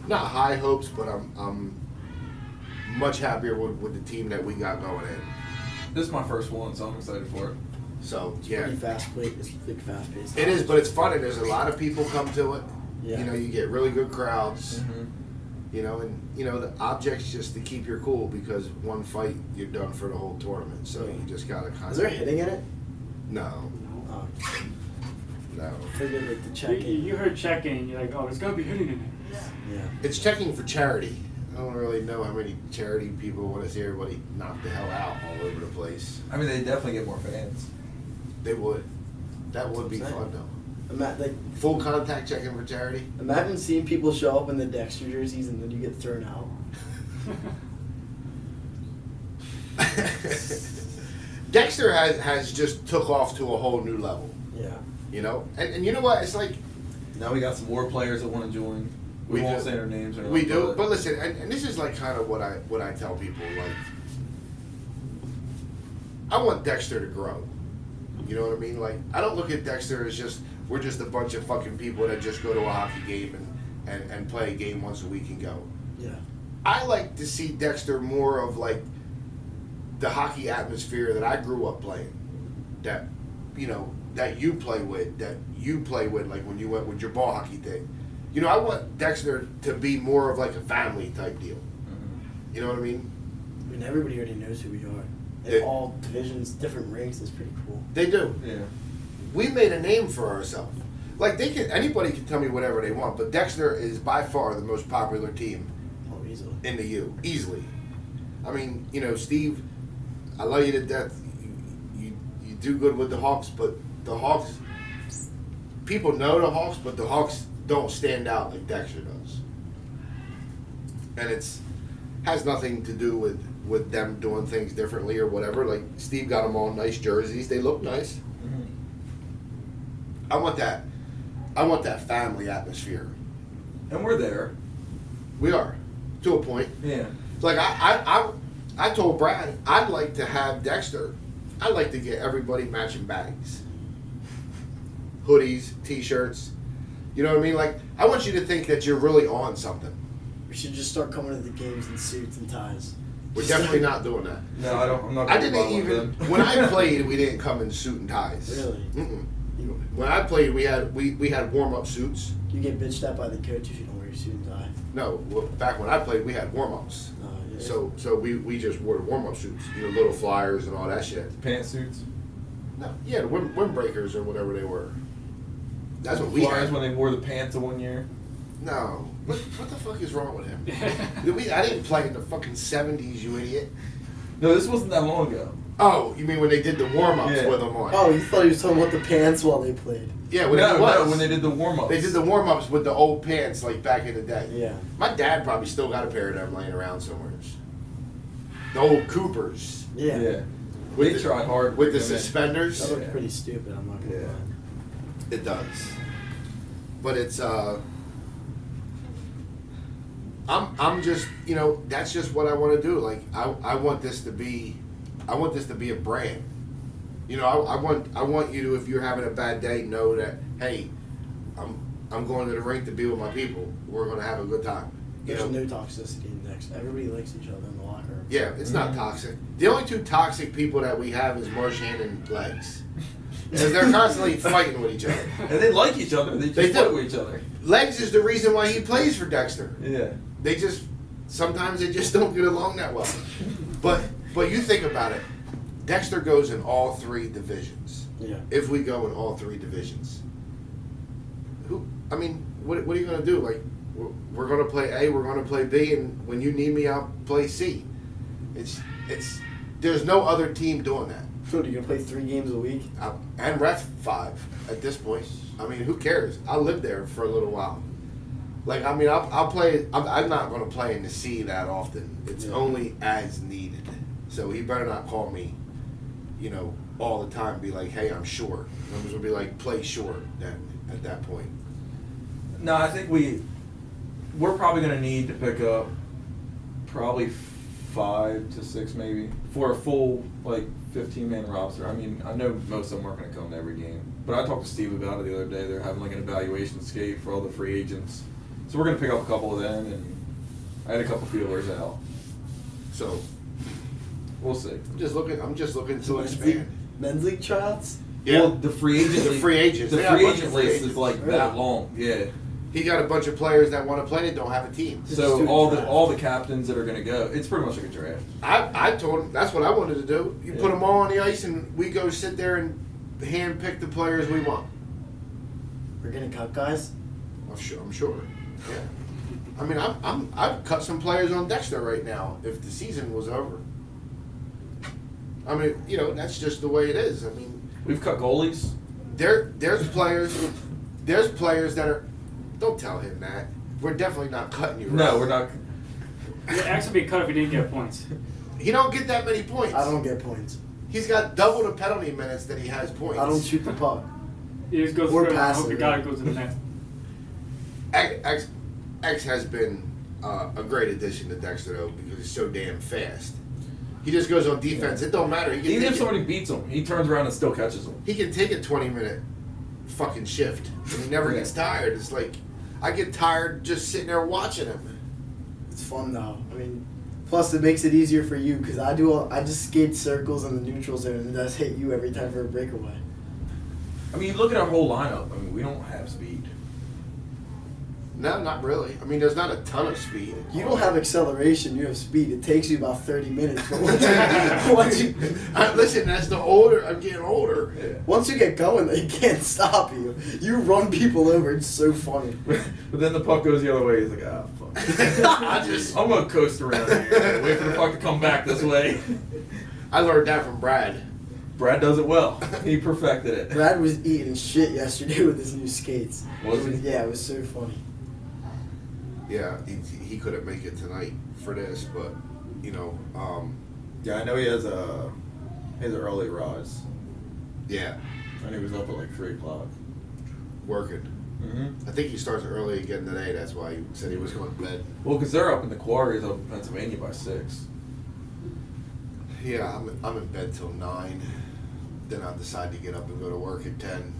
not high hopes, but I'm much happier with the team that we got going in. This is my first one, so I'm excited for it. So It's yeah, pretty fast paced. It's like fast paced. it is, but it's funny. There's a lot of people come to it. Yeah. You know, you get really good crowds. Mm-hmm. You know, and you know the object's just to keep your cool because one fight you're done for the whole tournament. So you just gotta kind Is there hitting in it? No, Oh, no. I figured like the You, check in. you heard checking, and you're like, oh, there's gotta be hitting in it. Yeah. It's checking for charity. I don't really know how many charity people want to see everybody knock the hell out all over the place. I mean, they definitely get more fans. They would. That would be That's what I'm fun though. Full contact checking for charity. Imagine seeing people show up in the Dexter jerseys and then you get thrown out. Dexter has just took off to a whole new level. Yeah. You know? And you know what? It's like... Now we got some more players that want to join. We won't say their names. We do. But listen, and this is like kind of what I tell people. Like, I want Dexter to grow. You know what I mean? Like, I don't look at Dexter as just, we're just a bunch of fucking people that just go to a hockey game and play a game once a week and go. Yeah. I like to see Dexter more of like the hockey atmosphere that I grew up playing. That, you know, that you play with like when you went with your ball hockey thing. You know, I want Dexter to be more of like a family type deal. Mm-hmm. You know what I mean? I mean, everybody already knows who we are. In Yeah. all divisions, different ranks is pretty cool. They do. Yeah. We made a name for ourselves. Like anybody can tell me whatever they want, but Dexter is by far the most popular team Oh, easily. in the U, easily. I mean, you know, Steve, I love you to death. You do good with the Hawks, but the Hawks, people know the Hawks, but the Hawks don't stand out like Dexter does. And it's has nothing to do with them doing things differently or whatever. Like, Steve got them all nice jerseys. They look nice. Mm-hmm. I want that family atmosphere. And we're there. We are, to a point. Yeah. Like, I told Brad, I'd like to have Dexter. I'd like to get everybody matching bags. Hoodies, t-shirts. You know what I mean? Like, I want you to think that you're really on something. We should just start coming to the games in suits and ties. We're definitely not doing that. No, I'm not. I didn't even, when I played, we didn't come in suit and ties. Really? Mm-mm. You, When I played, we had warm-up suits. you get bitched at by the coach if you don't wear your suit and tie. No, back when I played, we had warm-ups. Yeah. So we just wore the warm-up suits, you know, little flyers and all that shit. Pantsuits. No, yeah, the windbreakers or whatever they were. That's what we Flyers had. when they wore the pants of 1 year. No, what the fuck is wrong with him? I didn't play in the fucking 70s, you idiot. No, this wasn't that long ago. Oh, you mean when they did the warm-ups Yeah. with them on? Oh, you thought he was talking about the pants while they played. Yeah, No, when it was. when they did the warm-ups. They did the warm-ups with the old pants, like back in the day. Yeah. My dad probably still got a pair of them laying around somewhere. The old Coopers. Yeah. Yeah. With They the- tried hard. to With the bring them in. suspenders. That looked Yeah. pretty stupid, I'm not gonna Yeah. lie. It does. But it's I'm just, you know, that's just what I want to do. Like, I want this to be a brand. You know, I want you to, if you're having a bad day, know that, hey, I'm going to the rink to be with my people. We're going to have a good time. You There's know? no toxicity in Dexter. Everybody likes each other in the locker room. Yeah, it's not toxic. The only two toxic people that we have is Marchand and Legs. Because they're constantly fighting with each other. And they like each other. They They just do. fight with each other. Legs is the reason why he plays for Dexter. Yeah. Sometimes they just don't get along that well. But you think about it. Dexter goes in all three divisions. Yeah. If we go in all three divisions. What are you going to do? Like, we're going to play A, we're going to play B, and when you need me, I'll play C. There's no other team doing that. What, are you gonna play 3 games a week? And ref 5 at this point. I mean, who cares? I'll live there for a little while. Like, I mean, I'll play. I'm not going to play in the C that often. It's only as needed. So he better not call me, you know, all the time. Be like, hey, I'm short. I'm just gonna be like, play short. Then at that point. No, I think we're probably going to need to pick up probably 5 to 6 maybe for a full 15-man roster. I mean, I know most of them aren't going to come to every game, but I talked to Steve about it the other day. They're having an evaluation skate for all the free agents, so we're going to pick up a couple of them, and I had a couple feelers out. So We'll see. I'm just looking to expand. Men's league tryouts? Yeah. Well, the free agent. The free agents. The They got a free bunch agent of free list agents. is like Really? that long. Yeah. He got a bunch of players that want to play and don't have a team. Just So do a all draft. the captains that are going to go, it's pretty much like a draft. I told him that's what I wanted to do. You put Yeah. them all on the ice and we go sit there and hand pick the players we want. We're gonna cut guys? I'm sure. Yeah. I mean, I've cut some players on Dexter right now if the season was over. I mean, you know, that's just the way it is. I mean, We've cut goalies. there's players there's players that are. Don't tell him that. We're definitely not cutting you. No, Russ. we're not. Yeah, X would be cut if he didn't get points. He don't get that many points. I don't get points. He's got double the penalty minutes that he has points. I don't shoot the puck. He just goes Or through it. I pass hope it. the guy goes to the net. X has been a great addition to Dexter though because he's so damn fast. He just goes on defense. It don't matter. He can Even take if somebody beats him, he turns around and still catches him. He can take a 20-minute fucking shift and he never Yeah. gets tired. It's like I get tired just sitting there watching him. It's fun though. I mean, plus it makes it easier for you because I just skate circles in the neutral zone and just hit you every time for a breakaway. I mean, you look at our whole lineup. I mean, we don't have speed. No, not really. I mean, there's not a ton of speed. You don't have acceleration. You have speed. It takes you about 30 minutes. But once you Listen, as the older I'm getting older. Yeah. once you get going, they can't stop you. You run people over. It's so funny. But then the puck goes the other way. He's like, ah, fuck. I'm gonna coast around here. Wait for the puck to come back this way. I learned that from Brad. Brad does it well. He perfected it. Brad was eating shit yesterday with his new skates. Was he? Yeah, it was so funny. Yeah, he couldn't make it tonight for this, but you know, Yeah, I know he has an early rise, yeah, and he was up at like 3:00. working. Mm-hmm. I think he starts early again today. That's why he said he was going to bed. Well, because they're up in the quarries up in Pennsylvania by 6. Yeah, I'm in bed till 9. Then I'll decide to get up and go to work at 10.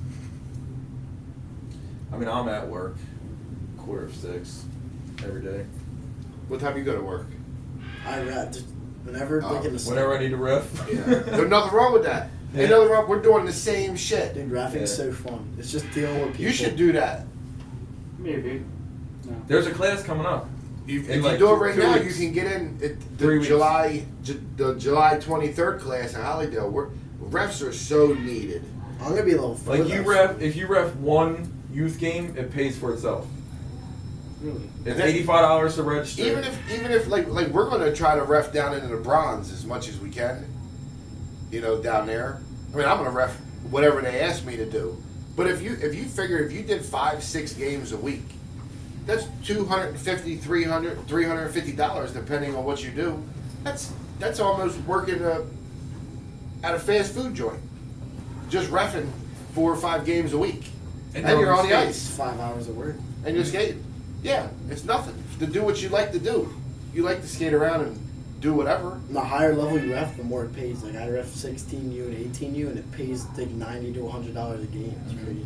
I mean, I'm at work 5:45 every day. What time you go to work? I just whenever Oh, like in the Whenever I need to riff. Yeah, there's nothing wrong with that. Ain't nothing wrong. We're doing the same shit. Dude, rapping's Yeah. so fun. It's just dealing with people. You should do that. Maybe. No. There's a class coming up. If In you like do it right 2 now, weeks. you can get in at 3 the weeks. July 23rd class in Hollydale. Refs are so needed. I'm gonna be a little. Like if you ref one youth game, it pays for itself. Really? It's $85 to register. Even if like we're gonna try to ref down into the bronze as much as we can. You know, down there. I mean, I'm gonna ref whatever they ask me to do. But if you figure if you did 5-6 games a week, that's $250, $300, $350 depending on what you do. That's almost working at a fast food joint, just reffing 4 or 5 games a week, and you're on the It's ice 5 hours of work. and you're skating. Yeah, it's nothing to do what you like to do. You like to skate around and do whatever. And the higher level you ref, the more it pays. Like I ref 16U and 18U, and it pays like $90 to $100 a game. It's crazy.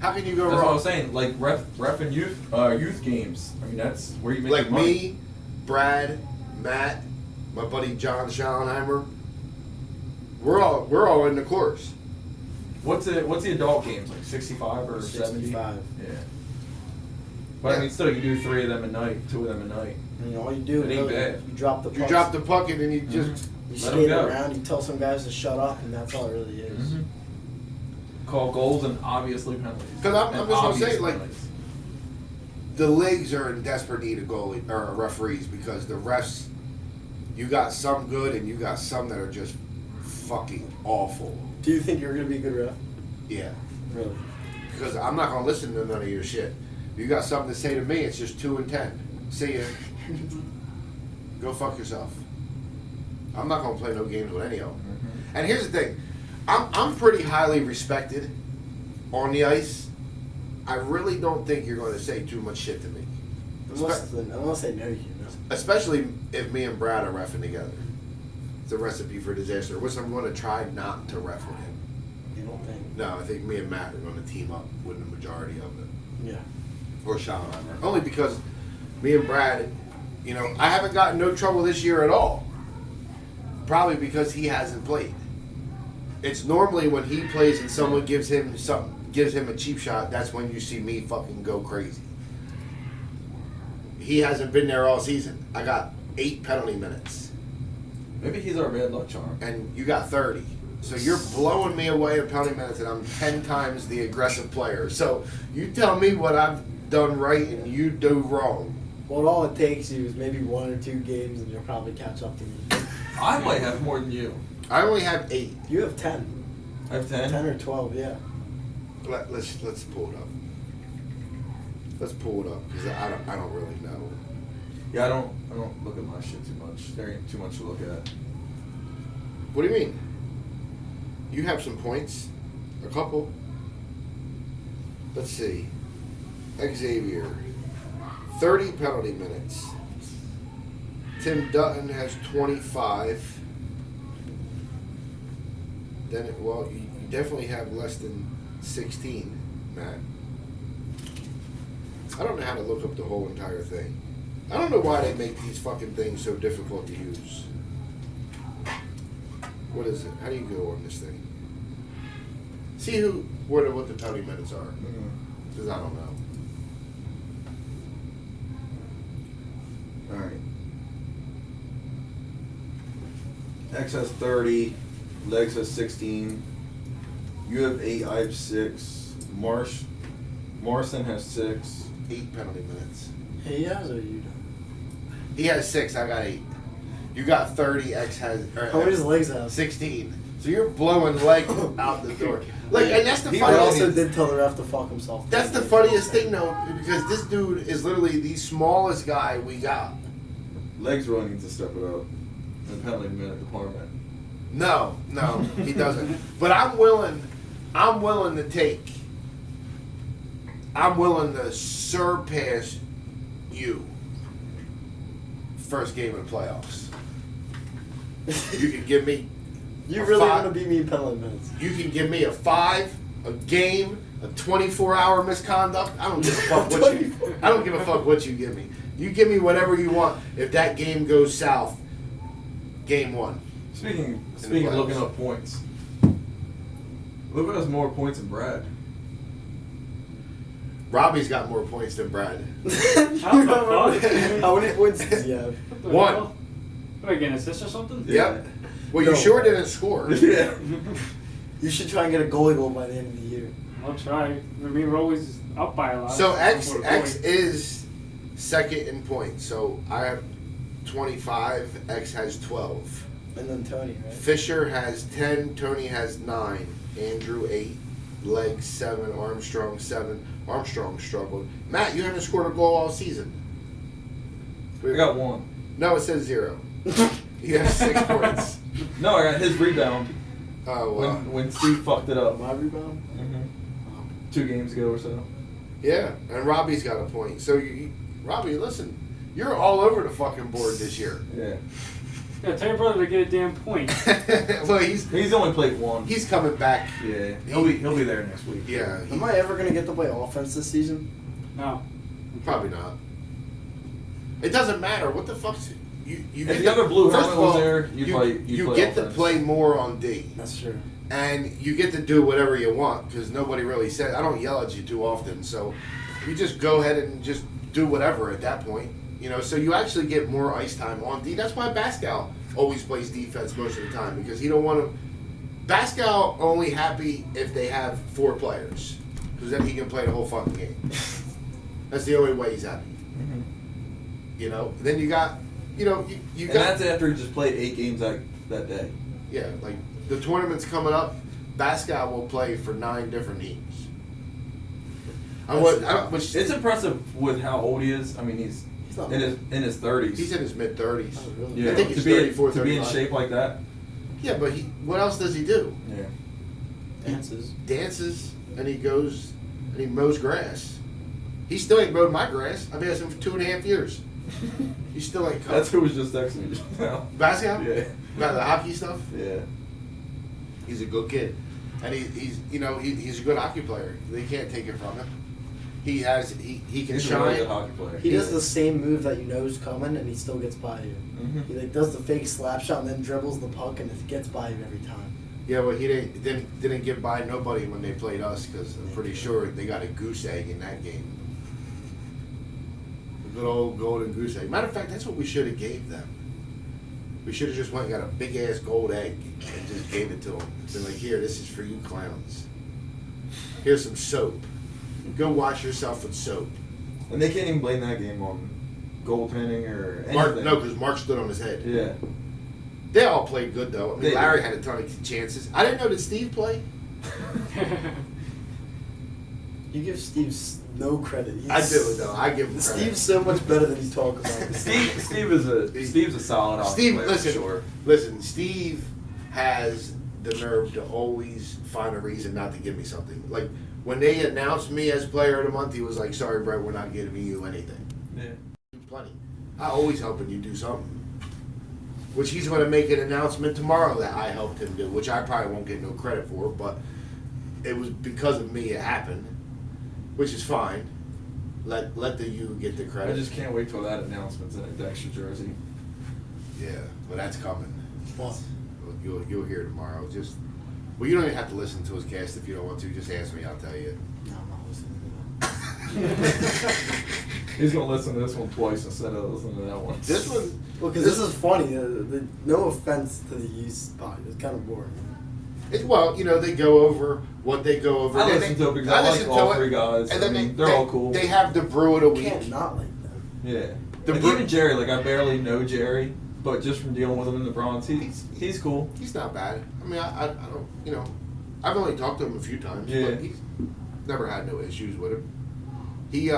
How can you go That's what I wrong? was saying. Like reffing youth games. I mean, that's where you make Like your money. me, Brad, Matt, my buddy John Schallenheimer. We're all in the course. What's the adult games like 65 or 70? 65. Yeah. But I mean, still, you do 3 of them a night, 2 of them a night. And all you do It is ain't bad. you drop the puck. You drop the puck and then you just. You Let 'em skate go. around. You tell some guys to shut up, and that's all it really is. Mm-hmm. Call goals and obviously penalties. 'Cause I'm And just gonna say, obvious like, penalties. The leagues are in desperate need of goalie or referees because the refs, you got some good and you got some that are just fucking awful. Do you think you're gonna be a good ref? Yeah, Really? because I'm not gonna listen to none of your shit. You got something to say to me? It's just 2 and 10. See ya. Go fuck yourself. I'm not gonna play no games with any of them. Mm-hmm. And here's the thing, I'm pretty highly respected on the ice. I really don't think you're going to say too much shit to me. Unless they know you. No. Especially if me and Brad are reffing together. It's a recipe for disaster. Which I'm going to try not to ref with him. You don't think? No, I think me and Matt are going to team up with the majority of it. Yeah. Or Schottenheimer. Only because me and Brad, you know, I haven't gotten no trouble this year at all. Probably because he hasn't played. It's normally when he plays and someone gives him a cheap shot, that's when you see me fucking go crazy. He hasn't been there all season. I got 8 penalty minutes. Maybe he's our bad luck charm. And you got 30. So you're blowing me away in penalty minutes and I'm 10 times the aggressive player. So you tell me what I've done right and you do wrong. Well, all it takes you is maybe 1 or 2 games, and you'll probably catch up to me. I might have more than you. I only have 8. You have 10. I have 10. 10 or 12, yeah. Let's pull it up. Let's pull it up because I don't really know. Yeah, I don't look at my shit too much. There ain't too much to look at. What do you mean? You have some points, a couple. Let's see. Xavier, 30 penalty minutes. Tim Dutton has 25. Then, you definitely have less than 16, Matt. I don't know how to look up the whole entire thing. I don't know why they make these fucking things so difficult to use. What is it? How do you go on this thing? See what the penalty minutes are. Because I don't know. All right. X has 30. Legs has 16. You have 8. I have 6. Morrison has 6. 8 penalty minutes. He has or you don't? He has 6. I got 8. You got 30. X has. How many does Legs have? 16. So you're blowing leg out the door. Like, and that's the He funniest. also did tell the ref to fuck himself. That's the funniest thing, though, because this dude is literally the smallest guy we got. Legs really needs to step it up in the penalty minute department. No, he doesn't. But I'm willing to take. I'm willing to surpass you. First game of the playoffs. You can give me. You a really 5. want to beat me in penalty minutes? You can give me a 5, a game, a 24-hour misconduct. I don't give a fuck what you. I don't give a fuck what you give me. You give me whatever you want. If that game goes south, game 1. Speaking of looking up points, who has more points than Brad? Robbie's got more points than Brad. How the fuck? How many points does he have? What the 1. hell? What, again, assist or something? Yep. Well, No. you sure didn't score. Yeah. You should try and get a goalie goal by the end of the year. I'll try. I mean, we're always up by a lot. So X Before the X goalie. is second in points. So I have 25. X has 12. And then Tony, right? Fisher has 10. Tony has 9. Andrew 8. Legs 7. Armstrong 7. Armstrong struggled. Matt, you haven't scored a goal all season. I got 1. No, it says 0. You have 6 points. No, I got his rebound Oh well. when Steve fucked it up. My rebound? 2 games ago or so. Yeah, and Robbie's got a point. So Robbie, listen, you're all over the fucking board this year. Yeah. Yeah, tell your brother to get a damn point. Well, He's only played 1. he's coming back. Yeah. He'll be there next week. Yeah, Am I ever going to get to play offense this season? No. probably not. It doesn't matter. What the fuck's you If get the other blue first helmet of all, was there, you'd you play get to offense. play more on D, That's true. and you get to do whatever you want because nobody really said. I don't yell at you too often, so you just go ahead and just do whatever at that point. So you actually get more ice time on D. That's why Pascal always plays defense most of the time because he don't want to. Pascal only happy if they have 4 players because then he can play the whole fucking game. That's the only way he's happy. Then you got, you And got. that's after he just played 8 games that day. Yeah, like the tournament's coming up. Pascal will play for 9 different teams. Which It's impressive with how old he is. I mean, he's not in his 30s. he's in his mid-30s. Oh, really? Yeah, I think he's to be 34, to be in 35. shape like that. Yeah, but what else does he do? Yeah. Dances. Dances and he goes and he mows grass. He still ain't mowed my grass. I've asked him for 2.5 years. He still ain't come. That's who was just texting me just now. Pascal? Yeah. About the hockey stuff? Yeah. He's a good kid. And he's a good hockey player. They can't take it from him. He can He's a really good shine. hockey player. He does the same move that you know is coming, and he still gets by you. Mhm. He does the fake slap shot and then dribbles the puck, and it gets by you every time. Yeah, well, he didn't get by nobody when they played us because I'm pretty sure they got a goose egg in that game. A good old golden goose egg. Matter of fact, that's what we should have gave them. We should have just went and got a big ass gold egg and just gave it to them. Been like, here, this is for you clowns. Here's some soap. Go wash yourself with soap. And they can't even blame that game on goaltending or anything. Mark, no, because Mark stood on his head. Yeah. They all played good though. I mean, They Larry did. had a ton of chances. I didn't know, did Steve play? You give Steve no credit. I do though. I give him credit. Steve's so much better than he talks about. Steve's a solid hockey Steve, player listen, for sure. listen. Steve has the nerve to always find a reason not to give me something. Like when they announced me as Player of the Month, he was like, "Sorry, Brett, we're not giving you anything." Yeah. Plenty. I always helping you do something. Which he's going to make an announcement tomorrow that I helped him do, which I probably won't get no credit for, but it was because of me it happened, which is fine. Let the you get the credit. I just can't wait till that announcement's in a Dexter jersey. Yeah, well that's coming. What? You'll hear tomorrow. Just you don't even have to listen to his cast if you don't want to. Just ask me, I'll tell you. No, I'm not listening to that. He's gonna listen to this one twice instead of listening to that one. This one, Well, because this is funny. No offense to the youth pod. It's kind of boring. well, they go over what they go over. I Then listen they- to it because I I like listen all to it, three guys. and then I mean, they, they're all cool. They have the brew of the You week. can't not like them. Yeah. The Like br- even Jerry, like I barely know Jerry, but just from dealing with him in the Bronx, he's cool. He's not bad. I mean, I don't, I've only talked to him a few times, Yeah. but he's never had no issues with him. He,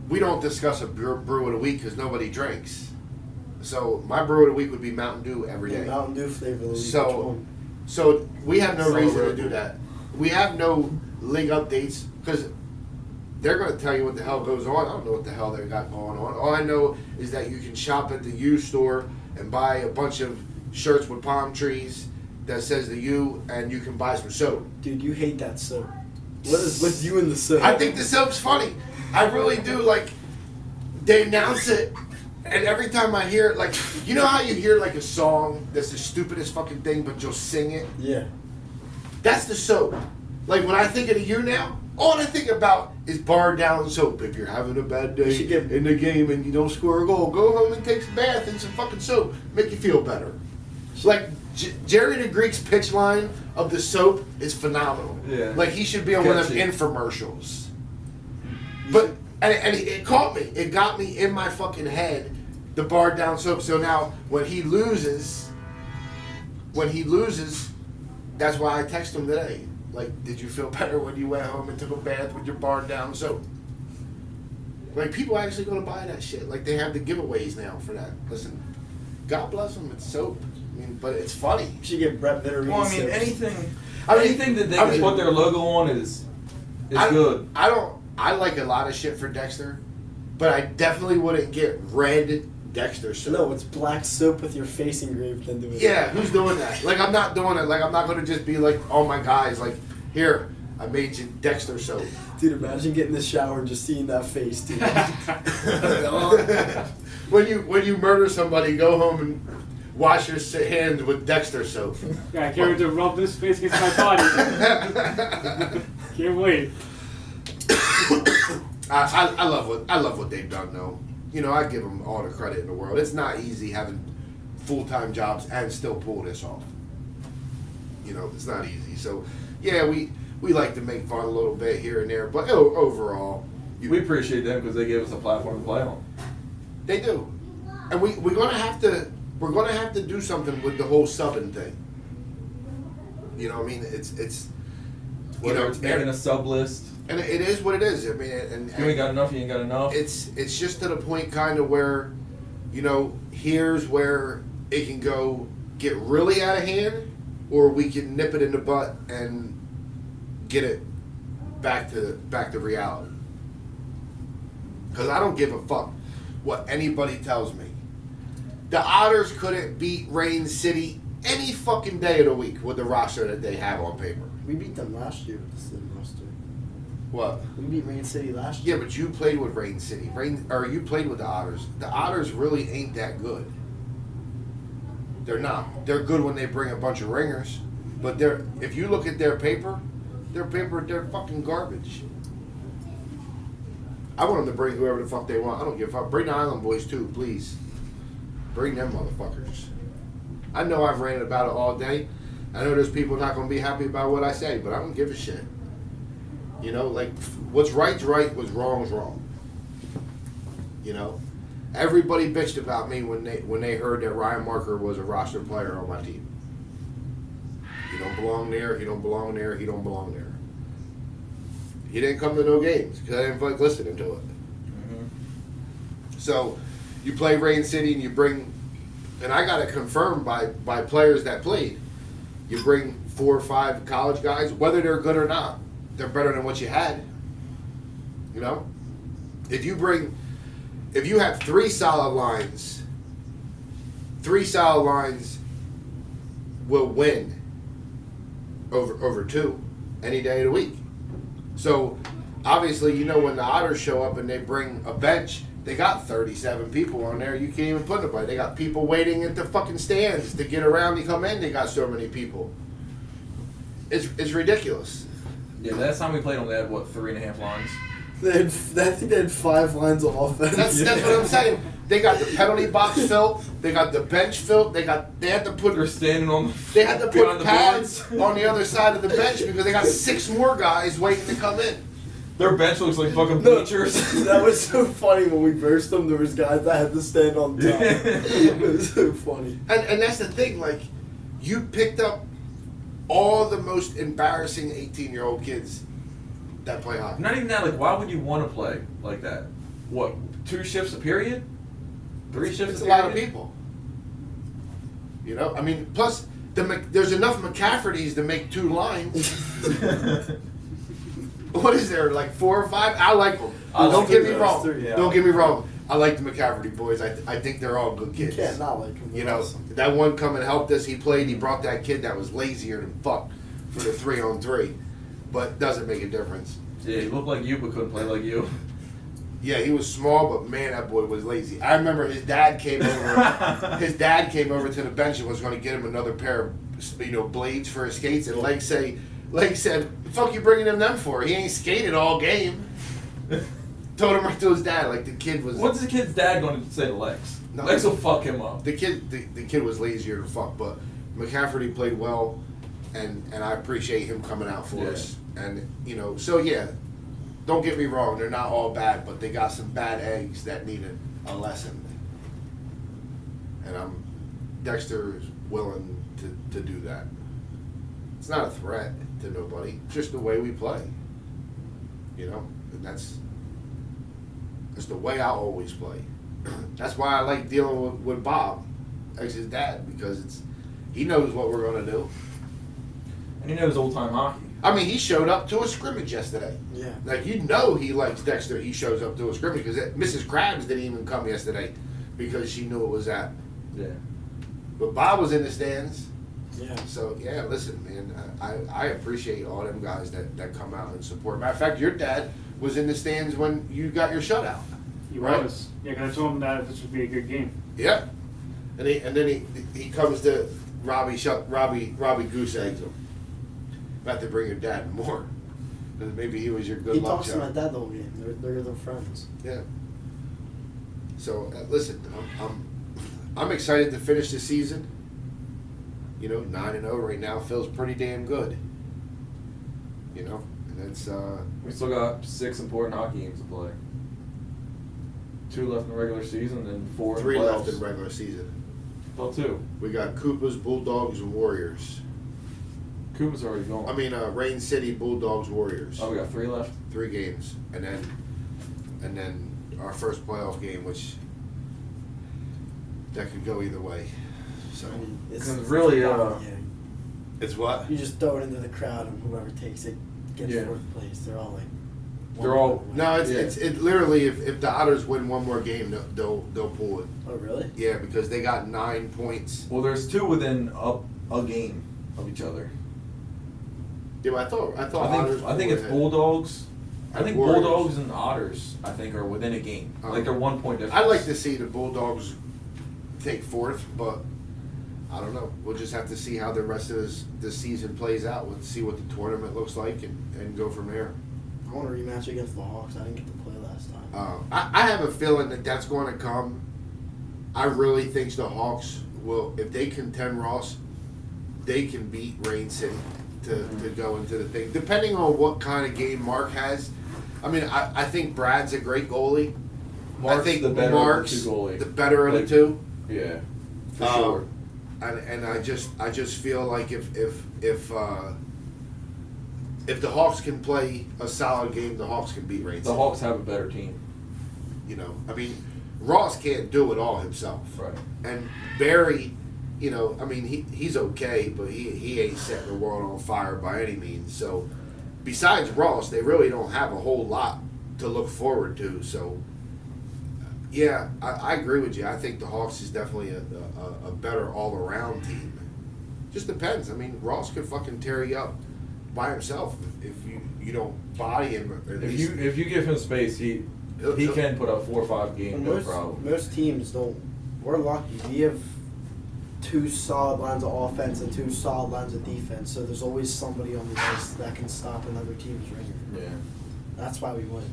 we don't discuss a brew of the week because nobody drinks. So my brew of the week would be Mountain Dew every day. Mountain Dew flavor of the week. So- which one? So we have no Solid reason to Red do Bull. that. We have no league updates because they're going to tell you what the hell goes on. I don't know what the hell they got going on. All I know is that you can shop at the U store and buy a bunch of shirts with palm trees that says the U, and you can buy some soap. Dude, you hate that soap. What is with you and the soap? I think the soap's funny. I really do. Like, they announce it, and every time I hear it, like, you know how you hear like a song that's the stupidest fucking thing, but you'll sing it? Yeah. That's the soap. Like, when I think of the U now, all I think about is bar down soap. If you're having a bad You day should get- in the game and you don't score a goal, go home and take a bath in some fucking soap. Make you feel better. Like, Jerry the Greek's pitch line of the soap is phenomenal. Yeah. Like, he should be on one of them Catchy. infomercials. But, and it caught me. It got me in my fucking head, the bar down soap. So now, when he loses, that's why I text him today. Like, did you feel better when you went home and took a bath with your bar down soap? Like, people are actually going to buy that shit. Like, they have the giveaways now for that. Listen, God bless them. It's soap. I mean, but it's funny. You should get Brett Vitterini. Well, I mean, soap. anything that they can put their logo on is good. I like a lot of shit for Dexter, but I definitely wouldn't get red Dexter soap. No, it's black soap with your face engraved into it. Yeah, who's doing that? Like, I'm not doing it. Like, I'm not going to just be like, all my guys, like, here, I made you Dexter soap. Dude, imagine getting in the shower and just seeing that face, dude. When you murder somebody, go home and wash your hands with Dexter soap. Yeah, I can't wait to rub this face against my body. Can't wait. I love what they've done though. I give them all the credit in the world. It's not easy having full-time jobs and still pull this off. It's not easy. So yeah, we like to make fun a little bit here and there, but overall, We appreciate them because they gave us a platform to play on. they do. And we're gonna have to do something with the whole subbing thing. You know what I mean? It's Whether it's making a sub list. and it is what it is. I mean, and You ain't got enough, you ain't got enough. it's just to the point kind of where, here's where it can go get really out of hand, or we can nip it in the butt and get it back to reality. Because I don't give a fuck what anybody tells me. The Otters couldn't beat Rain City any fucking day of the week with the roster that they have on paper. We beat them last year with the same roster. What? We beat Rain City last Yeah, year. but you played with Rain City. You played with the Otters. The Otters really ain't that good. They're not. They're good when they bring a bunch of ringers, but if you look at their paper, they're fucking garbage. I want them to bring whoever the fuck they want. I don't give a fuck. Bring the Island Boys too, please. Bring them motherfuckers. I know I've ranted about it all day. I know there's people not going to be happy about what I say, but I don't give a shit. Like, what's right's right, what's wrong's wrong. Everybody bitched about me when they heard that Ryan Marker was a roster player on my team. He don't belong there, he don't belong there, he don't belong there. He didn't come to no games because I didn't feel like listening to it. So you play Rain City and you bring, and I got it confirmed by players that played. You bring 4 or 5 college guys, whether they're good or not, they're better than what you had. You know, if you have 3 solid lines, 3 solid lines will win over 2 any day of the week. So obviously, you know, when the Otters show up and they bring a bench, they got 37 people on there. You can't even put nobody. They got people waiting at the fucking stands to get around to come in. They got so many people. It's ridiculous. Yeah, last time we played them, they had, what, 3.5 lines? I think they had 5 lines of offense. That's what I'm saying. They got the penalty box filled. They got the bench filled. They had to put They're standing on They had to behind put the pads boards. on the other side of the bench because they got 6 more guys waiting to come in. Their bench looks like fucking No, bleachers. that was so funny when we versed them. There was guys that had to stand on top. It was so funny. And that's the thing, like, you picked up all the most embarrassing 18-year-old kids that play hockey. Not even that, like, why would you want to play like that? What, 2 shifts a period? 3 shifts It's a a period? lot of people. You know, I mean, plus there's enough McCaffertys to make 2 lines. What is there, like 4 or 5? I like them. Don't get me wrong. Yeah. Don't get me wrong. I like the McCafferty boys. I think they're all good You kids. can't not like them. You know, that one come and helped us. He played. He brought that kid that was lazier than fuck for the 3-on-3, but doesn't make a difference. Yeah, he looked like you but couldn't play like you. Yeah, he was small, but man, that boy was lazy. I remember his dad came over. His dad came over to the bench and was going to get him another pair of, blades for his skates. And Leg said, "Fuck you bringing him them for? He ain't skated all game." Told him right to his dad, like the kid was. What's the kid's dad going to say to Lex? No. Lex will fuck him up. The kid was lazier than fuck, but McCafferty played well, and I appreciate him coming out for us. And so yeah, don't get me wrong, they're not all bad, but they got some bad eggs that needed a lesson. And Dexter is willing to do that. It's not a threat to nobody, it's just the way we play. And that's the way I always play. That's why I like dealing with Bob, as his dad, because he knows what we're gonna do. And he knows old-time hockey. I mean, he showed up to a scrimmage yesterday. Yeah. Like, he likes Dexter. He shows up to a scrimmage because Mrs. Krabs didn't even come yesterday because she knew it was at. Yeah. But Bob was in the stands. Yeah. So yeah, listen, man, I appreciate all them guys that come out and support. Matter of fact, your dad was in the stands when you got your shutout. He Right. was. Yeah, because I told him that this would be a good game. Yeah. And then he comes to Robbie goose eggs him. About to bring your dad more. 'Cause maybe he was your good He luck talks to my charm. dad the whole game. They're friends. Yeah. So listen, I'm excited to finish the season. 9-0 right now feels pretty damn good. And that's We still got 6 important hockey games to play. 2 left in the regular season and 4 in 3 the playoffs. left in regular season. Well, 2. We got Koopas, Bulldogs, and Warriors. Kuba's already gone. I mean, Rain City, Bulldogs, Warriors. Oh, we got 3 left? 3 games, and then our first playoff game, which that could go either way. So I mean, It's really, yeah. it's what? You just throw it into the crowd, and whoever takes it gets Yeah. 4th place. They're all like. They're all- No, it's Yeah. it's literally if the Otters win one more game, they'll pull it. Oh really? Yeah, because they got 9 points. Well, there's 2 within a game of each other. Yeah, but I thought Otters I think were it's ahead. Bulldogs. I And think Warriors. Bulldogs and Otters, I think, are within a game. Like they're 1 point difference. I'd like to see the Bulldogs take 4th, but I don't know. We'll just have to see how the rest of the season plays out. We'll see what the tournament looks like and go from there. I want a rematch against the Hawks. I didn't get to play last time. I have a feeling that's going to come. I really think the Hawks will, if they contend Ross, they can beat Rain City to go into the thing. Depending on what kind of game Mark has. I mean, I think Brad's a great goalie. Mark's I think the better Mark's of the 2 goalie. the better of Like, the 2. Yeah, for Um, sure. And I just feel like if if the Hawks can play a solid game, the Hawks can beat Rain The City. Hawks have a better team. You know, I mean, Ross can't do it all himself. Right. And Barry, you know, I mean, he's okay, but he ain't setting the world on fire by any means. So, besides Ross, they really don't have a whole lot to look forward to. So, yeah, I agree with you. I think the Hawks is definitely a better all-around team. Just depends. I mean, Ross could fucking tear you up by himself if you don't body him. Or at least, If you give him space, he can put up 4 or 5 games, no problem. Most teams don't. We're lucky. We have 2 solid lines of offense and 2 solid lines of defense. So there's always somebody on the ice that can stop another team's ringer. Yeah. That's why we win.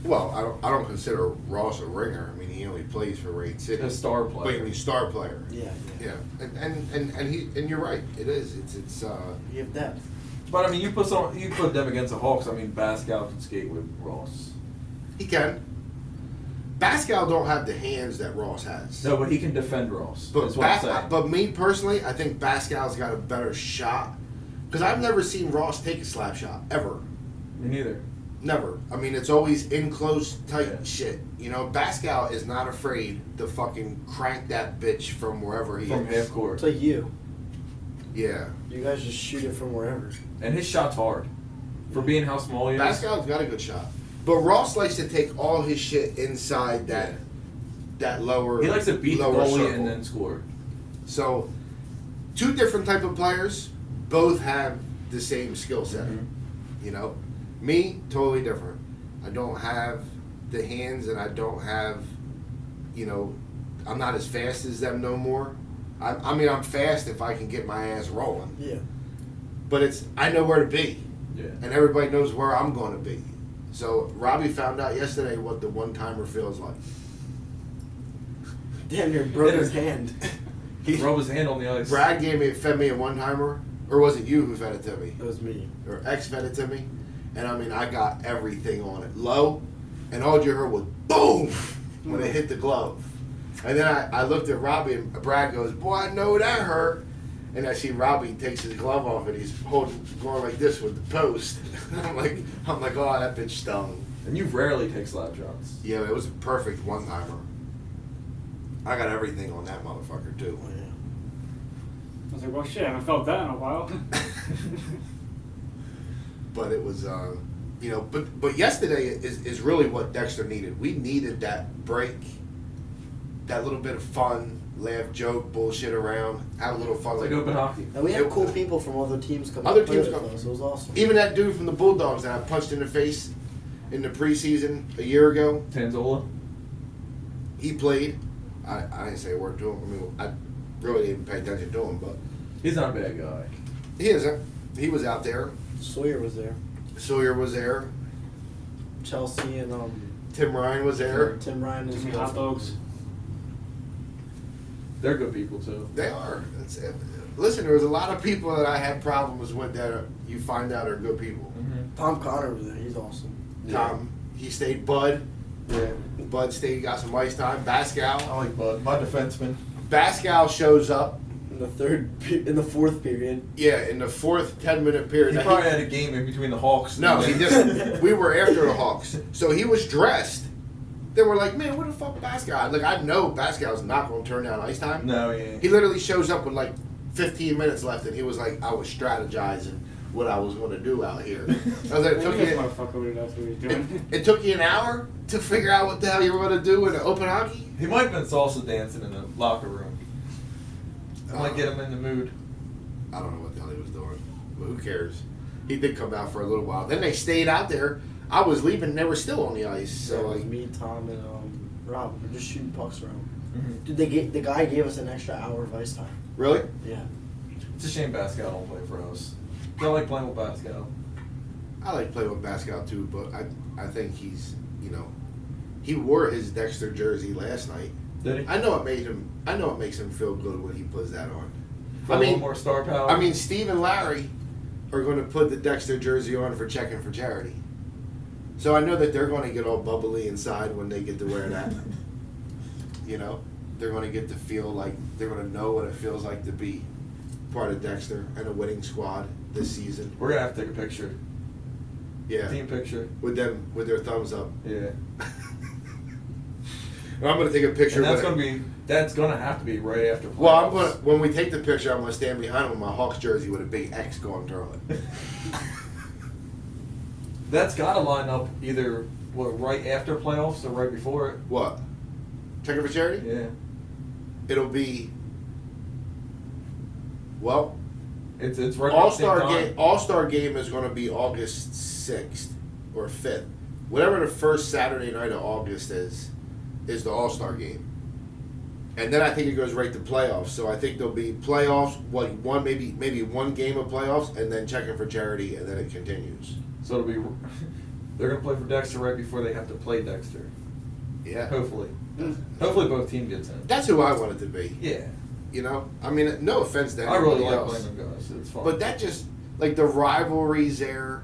well, I don't consider Ross a ringer. I mean, he only plays for Rain City. A star But player. I mean, star player. Yeah. Yeah, and you're right. It is. It's. We have depth. But I mean, you put them against the Hawks. I mean, Pascal can skate with Ross. He can. Pascal don't have the hands that Ross has. No, but he can defend Ross. But That's what I'm saying. but me personally, I think Pascal's got a better shot because I've never seen Ross take a slap shot ever. Me neither. Never. I mean, it's always in close, tight Yeah. shit. You know, Pascal is not afraid to fucking crank that bitch from wherever he From is. half court. It's like you. Yeah. You guys just shoot it from wherever. And his shot's hard. For being how small he is. Pascal's got a good shot. But Ross likes to take all his shit inside that lower. He likes to beat the lower goalie circle. and then score. So, 2 different type of players, both have the same skill set. Mhm. You know, me totally different. I don't have the hands, and I don't have, you know, I'm not as fast as them no more. I mean, I'm fast if I can get my ass rolling, Yeah. but I know where to be, Yeah. and everybody knows where I'm going to be. So Robbie found out yesterday what the one-timer feels like. Damn near broke his hand. He, Rub his hand on the ice. Brad fed me a one-timer, or was it you who fed it to me? It was me. Or X fed it to me, and I mean, I got everything on it low, and all you heard was boom when it hit the glove. And then I looked at Robbie, and Brad goes, "Boy, I know that hurt." And I see Robbie takes his glove off, and he's going like this with the post. I'm like, oh, that bitch stung. And you rarely take slap shots. Yeah, it was a perfect one-timer. I got everything on that motherfucker too. Oh, yeah. I was like, well, shit, I haven't felt that in a while. But it was, you know, but yesterday is really what Dexter needed. We needed that break, that little bit of fun, laugh, joke, bullshit around, have a little fun. Like open hockey. And we have It- cool people from other teams coming. Other to play teams with come- us. It was awesome. Even that dude from the Bulldogs that I punched in the face in the preseason a year ago, Tanzola. he played. I didn't say a word to him. I mean, I really didn't pay attention to him, but He's not a bad guy. he isn't. He was out there. Sawyer was there. Sawyer was there. Chelsea and Tim Ryan was there. Tim Ryan is Hot dogs. They're good people too. They are. Listen, there was a lot of people that I had problems with that you find out are good people. Mm-hmm. Tom Connor was there. He's awesome. Tom, he stayed. Bud Yeah. stayed, got some ice time. Pascal I like Bud. My defenseman. shows up. In the fourth period. Yeah, in the fourth 10-minute period. He Now, probably had a game in between the Hawks. no, and he then- didn't. We were after the Hawks, so he was dressed. They were like, "Man, what the fuck, Pascal?" Like, I know Pascal's not going to turn down ice time. No, yeah. He literally shows up with like 15 minutes left, and he was like, "I was strategizing what I was going to do out here." I was like, Maybe this motherfucker would have what he's doing. it took you an hour to figure out what the hell you were going to do in an open hockey? He might have been salsa dancing in the locker room. I might get him in the mood. I don't know what the hell he was doing, but who cares? He did come out for a little while. Then they stayed out there. I was leaving, and they were still on the ice. So So it was like, me, Tom, and Rob. We were just shooting pucks around. Mm-hmm. Dude, the guy gave us an extra hour of ice time. really? Yeah. It's a shame Pascal don't play for us. I like playing with Pascal. I like playing with Pascal too, but I think he's, you know, he wore his Dexter jersey last night. Did he? I know it makes him feel good when he puts that on. For I a mean, little more star power. I mean, Steve and Larry are going to put the Dexter jersey on for checking for charity. So I know that they're going to get all bubbly inside when they get to wear that. You know, they're going to get to feel like they're going to know what it feels like to be part of Dexter and a winning squad this season. we're gonna have to take a picture. Yeah. Team picture. With them, with their thumbs up. Yeah. And I'm gonna take a picture. And with that's gonna have to be right after. Well, I'm playoffs. gonna when we take the picture, I'm gonna stand behind him with my Hawks jersey with a big X going through it. That's gotta line up either right after playoffs or right before it. What? Check it for charity? Yeah. It'll be. Well, It's right. All-Star game is going to be August 6th or 5th. Whatever the first Saturday night of August is the All-Star game. And then I think it goes right to playoffs. So I think there'll be playoffs, maybe one game of playoffs, and then checking for charity, and then it continues. So it'll be. They're gonna play for Dexter right before they have to play Dexter. Yeah. Hopefully. Hopefully both teams gets in. That's who I want it to be. Yeah. You know? I mean, no offense to I really anybody like else. playing them guys. It's fun. But that just, like, the rivalry's there.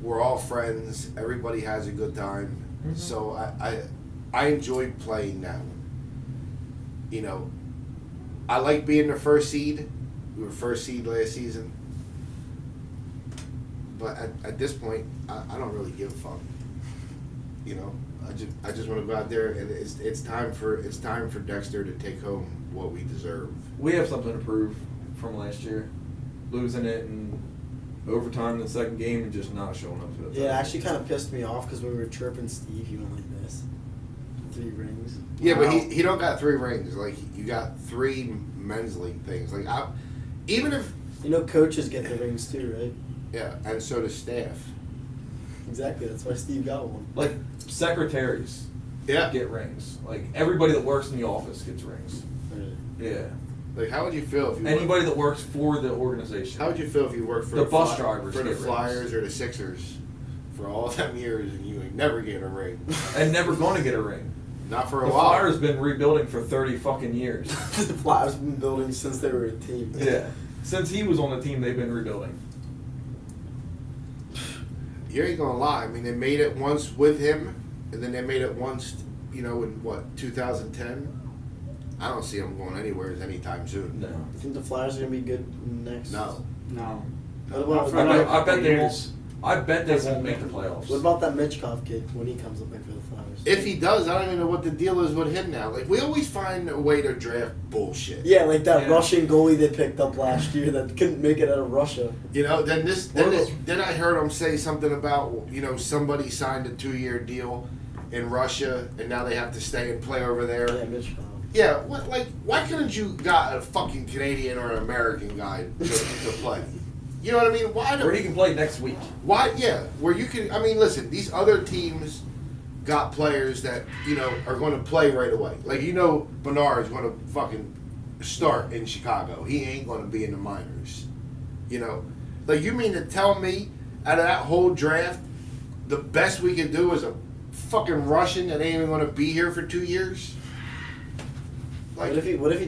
We're all friends. Everybody has a good time. Mhm. So I enjoy playing now. You know, I like being the first seed. We were first seed last season. But at this point, I don't really give a fuck. You know, I just want to go out there, and it's time for Dexter to take home what we deserve. we have something to prove from last year, losing it in overtime in the second game and just not showing up to it. Yeah, it actually kind of pissed me off because when we were chirping Steve, he went like this. 3 rings. Yeah, Wow. but he don't got 3 rings. Like, you got 3 men's league things. Like, even if You know, coaches get the rings too, right? yeah, and so does staff. Exactly. That's why Steve got one. Like secretaries Yeah. get rings. Like everybody that works in the office gets rings. Really. Yeah. Like, how would you feel if you Anybody that works for the organization. How would you feel if you worked for The bus drivers for the get rings. Flyers or the Sixers for all them years and you ain't never get a ring? And never going to get a ring. Not for a The while. Flyers been rebuilding for 30 fucking years. The Flyers been building since they were a team. Yeah. Since he was on the team, they've been rebuilding. You ain't gonna lie. I mean, they made it once with him, and then they made it once, you know, in what, 2010? I don't see them going anywhere anytime soon. No. You think the Flyers are gonna be good next? No. No. What about, For another I bet couple they years. won't. I bet they won't make the playoffs. what about that Mitchkov kid when he comes up for the Flyers? If he does, I don't even know what the deal is with him now. Like, we always find a way to draft bullshit. Yeah, like that Yeah. Russian goalie they picked up last year that couldn't make it out of Russia. You know, then I heard him say something about, you know, somebody signed a 2-year deal in Russia, and now they have to stay and play over there. Yeah, Mitchkov. Yeah, what, like, why couldn't you got a fucking Canadian or an American guy to play? You know what I mean? Why Or he do can play next week. why? Yeah, where you can. I mean, listen, these other teams got players that you know are going to play right away. Like, you know, Bernard's going to fucking start in Chicago. He ain't going to be in the minors. You know, like, you mean to tell me out of that whole draft, the best we could do is a fucking Russian that ain't even going to be here for 2 years? Like, What if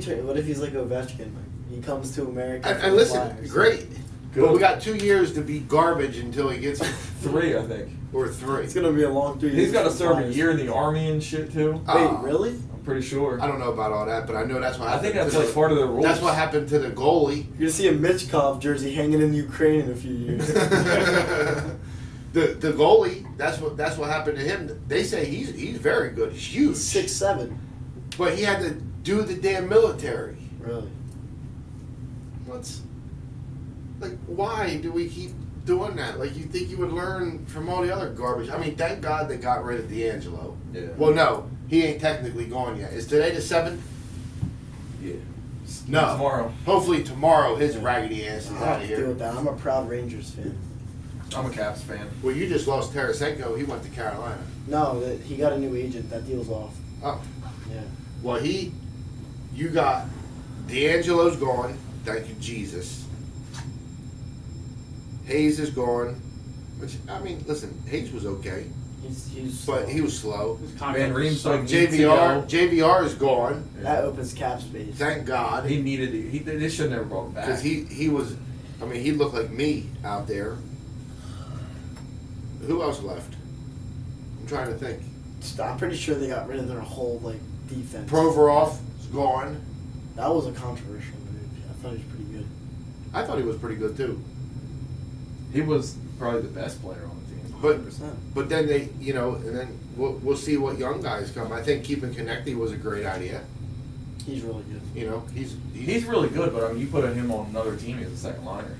he's like Ovechkin? Like, he comes to America. for and the listen, Flyers. great. Good. But we got 2 years to be garbage until he gets 3, I think. or 3. It's gonna be a long 3 years. He's got to for the serve a Flyers. year in the army and shit too. Wait, Ah. really? I'm pretty sure. I don't know about all that, but I know that's what I happened. think that's to like the- part of the rules. That's what happened to the goalie. You're gonna see a Mitchkov jersey hanging in Ukraine in a few years. the goalie. That's what happened to him. They say he's very good. He's huge, 6'7". but he had to do the damn military. Really? What's like? Why do we keep doing that? Like, you think you would learn from all the other garbage? I mean, thank God they got rid of D'Angelo. Yeah. Well, no, he ain't technically gone yet. Is today the 7th? Yeah. No. Tomorrow. Hopefully tomorrow his raggedy ass is I out have of to deal here. with that. I'm a proud Rangers fan. I'm a Caps fan. Well, you just lost Tarasenko. He went to Carolina. No, he got a new agent. That deal's off. Oh. Yeah. Well, you got D'Angelo's gone. Thank you, Jesus. Hayes is gone. Which, I mean, listen, Hayes was okay, He's. but he was slow. His Van contract Riemsdyk sucks. JVR is gone. That opens cap space. Thank God. He needed it. They should have never brought him back. Because he was, I mean, he looked like me out there. Who else left? I'm trying to think. I'm pretty sure they got rid of their whole like defense. Provorov is gone. That was a controversial move. I thought he was pretty good. I thought he was pretty good too. He was probably the best player on the team. But 100%. but then they, and then we'll see what young guys come. I think keeping Konechny was a great idea. He's really good. He's really good, but I mean, you put him on another team as a second liner.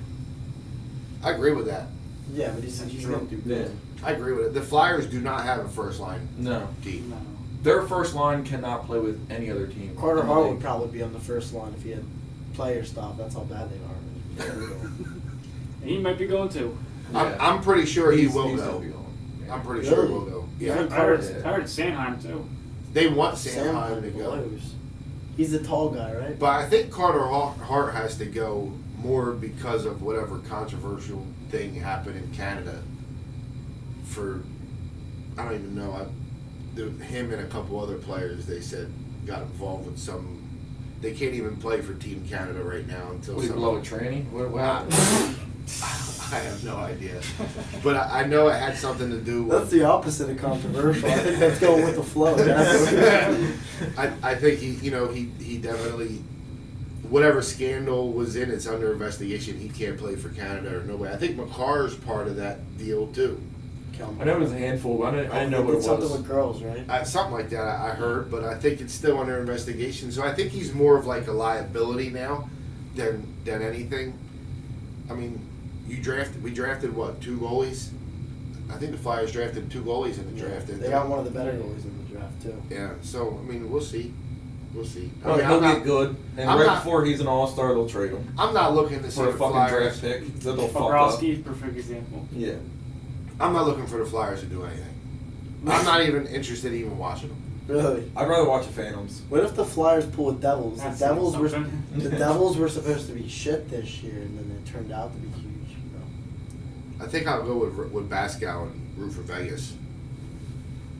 I agree with that. Yeah, but he's not too Yeah. good. I agree with it. The Flyers do not have a first line No. team. No. Their first line cannot play with any other team. Carter in the Hart league. would probably be on the first line if he had player stop. That's how bad they are. And he might be going too. Yeah. I'm pretty sure he He's will gonna go. be on. Yeah. I'm pretty sure he Really? will go. Yeah. Yeah, I heard Sanheim too. they want Sam Sam Hyde to go, blows. He's the tall guy, right? but I think Carter Hart has to go more because of whatever controversial thing happened in Canada. I don't even know. Him and a couple other players, they said, got involved with some. They can't even play for Team Canada right now until What, he some. blow a tranny? What happened? I have no idea, but I know it had something to do with. That's the opposite of controversial. I think that's going with the flow. I think he definitely, whatever scandal was in, it's under investigation. He can't play for Canada or nobody. I think McCarr's part of that deal too. I know it was a handful, but I didn't know what it Something was. with girls, right? Something like that I heard, but I think it's still under investigation. So I think he's more of like a liability now than anything. I mean, we drafted what, 2 goalies? I think the Flyers drafted 2 goalies in the draft. They got one of the better goalies in the draft too. Yeah, so I mean, we'll see. We'll see. I Well, mean, he'll get good, and I'm right not- before he's an all-star, they'll trade him I'm not looking to see for a the fucking Flyers. draft pick that they'll fuck up. Bobrovsky, perfect example. Yeah. I'm not looking for the Flyers to do anything. I'm not even interested in even watching them. Really? I'd rather watch the Phantoms. What if the Flyers pull with Devils? That's The Devils were something. the Devils were supposed to be shit this year, and then it turned out to be huge. You know? I think I'll go with Bascal and root for Vegas.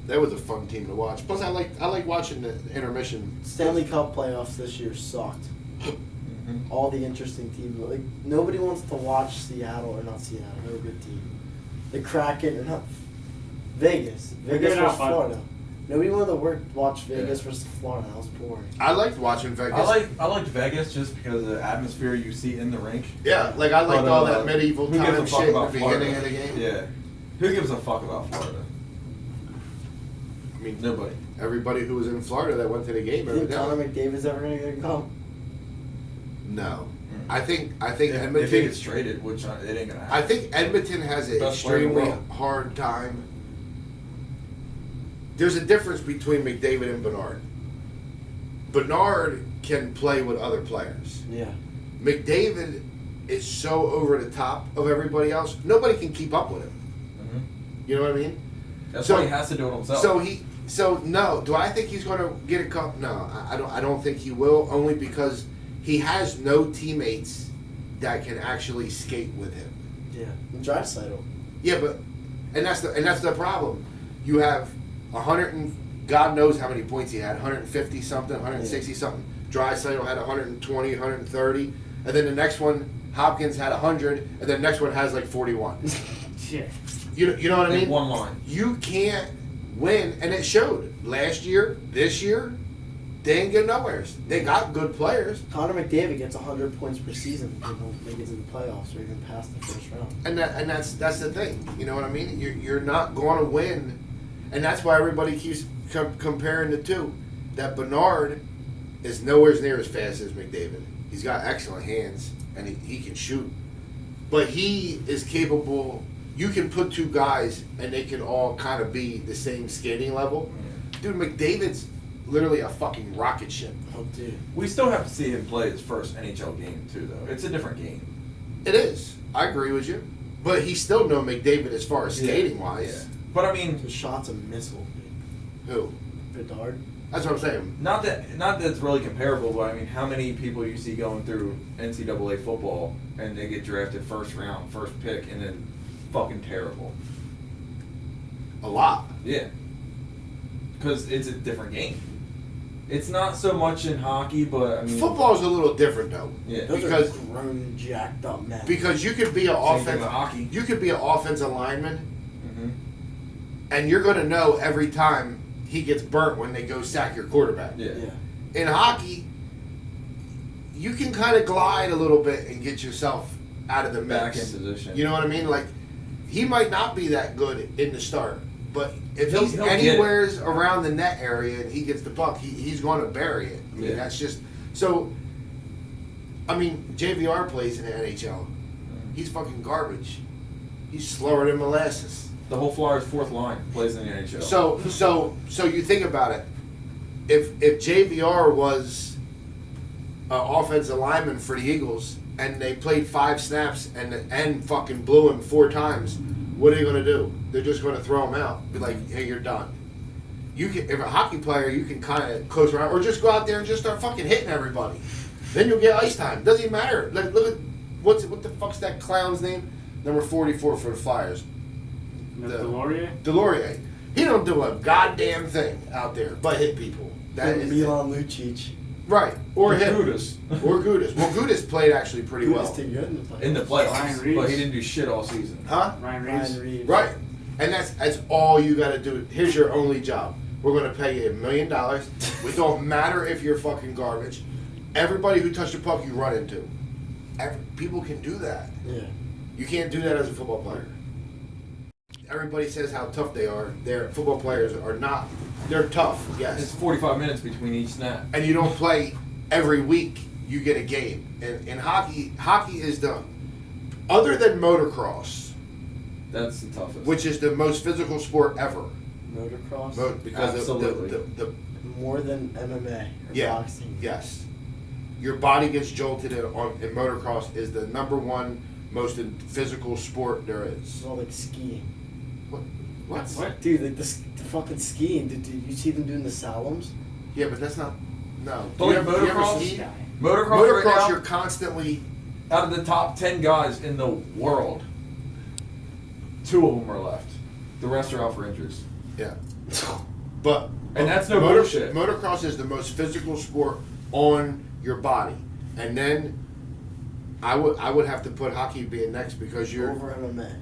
That was a fun team to watch. Plus, I like watching the intermission. Stanley Cup playoffs this year sucked. Mm-hmm. All the interesting teams. Like nobody wants to watch Seattle or not Seattle. They're a good team. The Kraken or not Vegas. They're Vegas good versus enough, Florida. Nobody wanted to watch Vegas versus Florida. That was boring. I liked watching Vegas. I liked Vegas just because of the atmosphere you see in the rink. Yeah, like I liked But, all that medieval who gives time a fuck shit at about the Florida? beginning of the game. Yeah. Who gives a fuck about Florida? I mean, Nobody. everybody who was in Florida that went to the game. You think Connor evidently. McDavid's ever gonna get a come? No, Mm. I think If he Edmonton. gets traded, which it ain't gonna happen. I think Edmonton has an Best player in the extremely world. hard time. There's a difference between McDavid and Bernard. Bernard can play with other players. Yeah. McDavid is so over the top of everybody else. Nobody can keep up with him. Mhm. You know what I mean? That's So- why he has to do it himself. So no. Do I think he's going to get a cup? No, I don't. I don't think he will. Only because he has no teammates that can actually skate with him. Yeah. And Draisaitl. Yeah, but that's the problem. You have 100 and God knows how many points he had. 150 something, 160 something. Draisaitl had 120, 130, and then the next one Hopkins had 100, and then the next one has like 41. Yeah. You know what I In mean? one line. You can't win, and it showed last year, this year. They ain't get nowheres. They got good players, Connor McDavid gets 100 points per season if they don't make it to the playoffs or even past the first round. and that's the thing. You know what I mean? You're not going to win, and that's why everybody keeps comparing the two. That Bernard is nowhere near as fast as McDavid. He's got excellent hands, and he can shoot, but he is capable. You can put 2 guys, and they can all kind of be the same skating level. Dude, McDavid's literally a fucking rocket ship. Oh, dude. We still have to see him play his first NHL game too, though. It's a different game. It is. I agree with you, but he's still no McDavid as far as skating wise. Yeah. But I mean, The shot's a missile, dude. Who? Bedard. That's what I'm saying. not that it's really comparable, but I mean, how many people you see going through NCAA football and they get drafted first round, first pick, and then fucking terrible. A lot. Yeah. Because it's a different game. It's not so much in hockey, but I mean, Football's a little different though. Yeah. Those Because- are grown, jacked up men. Because you could be an Same thing offensive with hockey. You could be an offensive lineman, Mhm. and you're going to know every time he gets burnt when they go sack your quarterback. Yeah. Yeah. In hockey, you can kind of glide a little bit and get yourself out of the mix. Back in position. You know what I mean? Like he might not be that good in the start, but if He'll he's get it. anywheres around the net area and he gets the puck, he's going to bury it. I mean, Yeah. that's just so. I mean, JVR plays in the NHL. He's fucking garbage. He's slower than molasses. The whole Flyers' fourth line plays in the NHL. So you think about it. If JVR was an offensive lineman for the Eagles and they played 5 snaps and fucking blew him 4 times, what are they going to do? They're just going to throw him out. Be like, hey, you're done. You can, if a hockey player, you can kind of coach around or just go out there and just start fucking hitting everybody. Then you'll get ice time. Doesn't even matter. Like, look at what the fuck's that clown's name? Number 44 for the Flyers. Delorier. He don't do a goddamn thing out there but hit people. That is Milan Lucic. right. Or hit Gudas. Or Gudas. Well, Gudas played actually pretty well. Gudas did good in the playoffs. In the Ryan playoffs, Reeves. but he didn't do shit all season. Huh? Ryan Ryan Reeves. Reeves. Right. And that's all you got to do. Here's your only job. We're going to pay you $1 million. It don't matter if you're fucking garbage. Everybody who touched the puck, you run into. People can do that. Yeah. You can't do that as a football player. Everybody says how tough they are. Their football players are not. They're tough, It's yes. 45 minutes between each snap. And you don't play every week. You get a game. And in hockey is the other than motocross, That's the toughest. which is the most physical sport ever. Motocross. Because Absolutely. the More than MMA or yeah, boxing. yes. Your body gets jolted in motocross is the number one most physical sport there It's is. all like skiing. What? Dude, like the fucking skiing. Did you see them doing the slaloms? Yeah, but that's not. No. But Do you like ever motocross? ski? Motocross, Motocross, right now, you're constantly. out of the top 10 guys in the world, 2 of them are left. The rest are out for injuries. Yeah. But. And that's no bullshit. Motocross is the most physical sport on your body, and then I would have to put hockey being next because you're. Over MMA.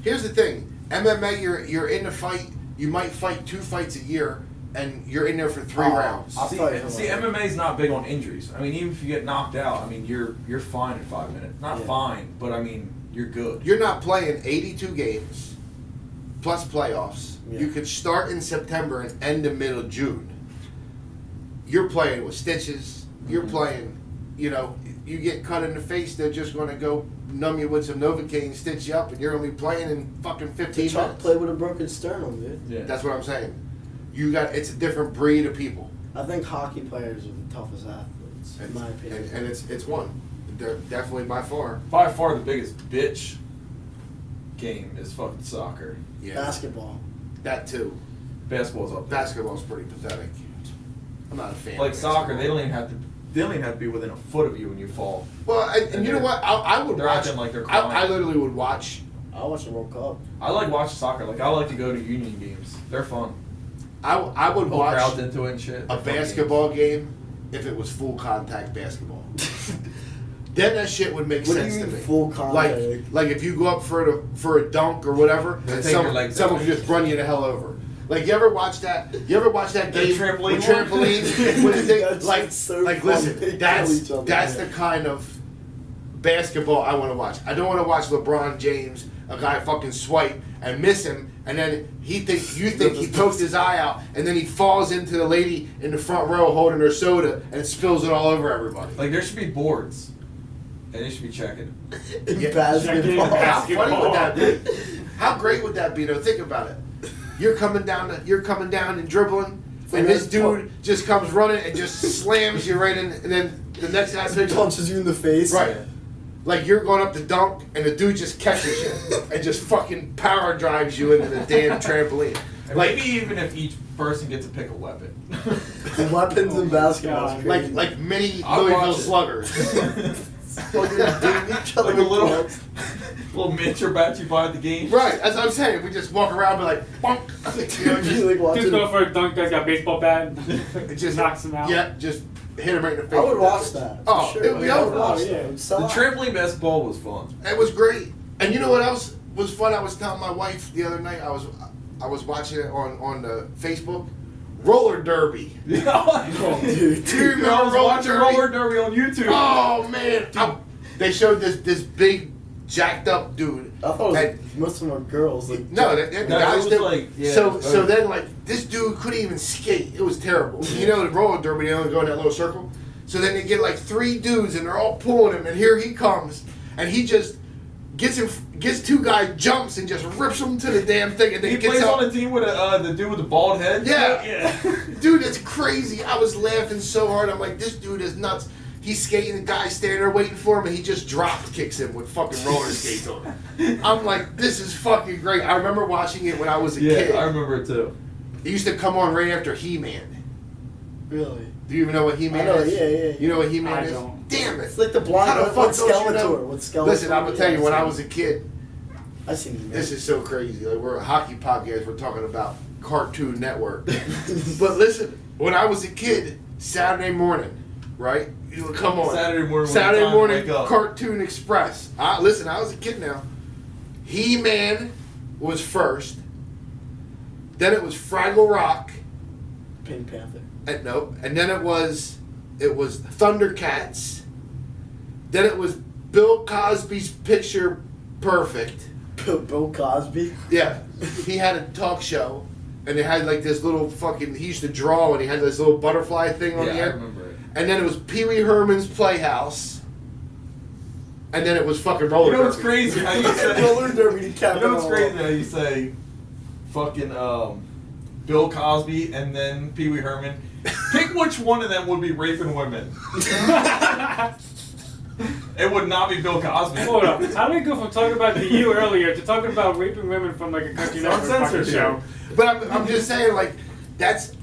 Here's the thing, MMA, you're in the fight. You might fight 2 fights a year, and you're in there for 3 rounds. I'll tell you See, what. MMA is not big on injuries. I mean, even if you get knocked out, I mean, you're fine in 5 minutes. Not Yeah. fine, but I mean, you're good. You're not playing 82 games plus playoffs. Yeah. You could start in September and end in middle of June. You're playing with stitches. You're playing, you get cut in the face, they're just going to go numb you with some Novocaine, stitch you up, and you're going to be playing in fucking 15 Chuck minutes. played with a broken sternum, dude. Yeah. That's what I'm saying. It's a different breed of people. I think hockey players are the toughest athletes, in my opinion. And it's one. They're definitely by far. By far the biggest bitch game is fucking soccer. Yeah. Basketball. That too. Basketball's up there. Basketball's pretty pathetic. I'm not a fan. Like of soccer, basketball. they don't even have to be within a foot of you when you fall. Well, and you know what? I would They're watch. acting like they're I crying. literally would watch. I watched the World Cup. I like watching soccer. Like I like to go to union games. They're fun. I would Whole watch crowd's into it and shit. a They're fun basketball game if it was full contact basketball. Then that shit would make What do sense you to mean me. full contact? Like if you go up for a dunk or whatever, They and take your legs someone out. can just run you the hell over. Like you ever watch that? You ever watch that The game trampoline with one? trampoline? With the thing? That's like so like funny. listen, They kill that's each other. the kind of basketball I want to watch. I don't want to watch LeBron James, a guy fucking swipe and miss him, and then you think he poked his eye out, and then he falls into the lady in the front row holding her soda and spills it all over everybody. Like there should be boards, and they should be checking. In Yeah. basketball. How funny would that be? How great would that be though? Think about it. You're coming down and dribbling, and this dude just comes running and just slams you right in, and then the next guy picks Punches you in the face. right. Like you're going up to dunk, and the dude just catches you and just fucking power drives you into the damn trampoline. And Like, maybe even if each person gets to pick a weapon. The weapons in basketball is like, crazy. like mini I'll Louisville watch it. Sluggers. Fucking beating each other Like a with little, gloves. little miniature bat you buy at the game. Right, that's what I'm saying. We just walk around and be like, bonk. You know, You just, like Dude's watching. going for a dunk, guy's got a baseball bat. it just knocks him out. Yeah, just hit him right in the face. I would watch that. for Oh, sure. it would be I over. watch Oh, that. yeah. It would The sell out. trampoline basketball was fun. It was great. And you know what else was fun? I was telling my wife the other night. I was watching it on the Facebook. Roller derby. Oh, Dude. Do you remember I was roller watching derby? roller derby on YouTube. Oh man! They showed this big jacked up dude. I thought And- most of them were girls. Like, No, the No, guys it was that, like, yeah, so it was so both. then like this dude couldn't even skate. It was terrible. You know the roller derby, they only go in that little circle. So then they get like 3 dudes and they're all pulling him, and here he comes, and he just gets 2 guys, jumps and just rips them to the damn thing, and then He gets plays up. on a team with the dude with the bald head. Yeah. Dude, it's crazy. I was laughing so hard. I'm like, this dude is nuts. He's skating, the guy's standing there waiting for him, and he just drop kicks him with fucking roller skates on. I'm like, this is fucking great. I remember watching it when I was a kid. I remember it too. It used to come on right after He-Man. really? Do you even know what He-Man I know, is? yeah. You know what He-Man I is? don't. Damn it. It's like the blind. How the fuck What don't you know? Skeletor? What Skeletor? Listen, I'm going to tell you, when I was a kid, I seen him. this is so crazy. Like, we're a hockey podcast. We're talking about Cartoon Network. But listen, when I was a kid, Saturday morning, right? You would come on. Saturday morning when Saturday it's time to morning, wake up. Cartoon Express. Listen, I was a kid now. He-Man was first. Then it was Fraggle Rock. Pink Panther. Nope. And then it was Thundercats. Then it was Bill Cosby's Picture Perfect. Bill Cosby. Yeah, he had a talk show, and it had like this little fucking. He used to draw, and he had this little butterfly thing on Yeah, the I end. remember it. And then it was Pee Wee Herman's Playhouse. And then it was fucking roller. You know what's derby. crazy? How you say, Roller derby to you cap know it what's all crazy? off. How you say, fucking Bill Cosby and then Pee Wee Herman. Pick which one of them would be raping women. It would not be Bill Cosby. Hold up. How did we go from talking about the U earlier to talking about raping women from like a country network fucking Uncensored show? But I'm just saying, like, that's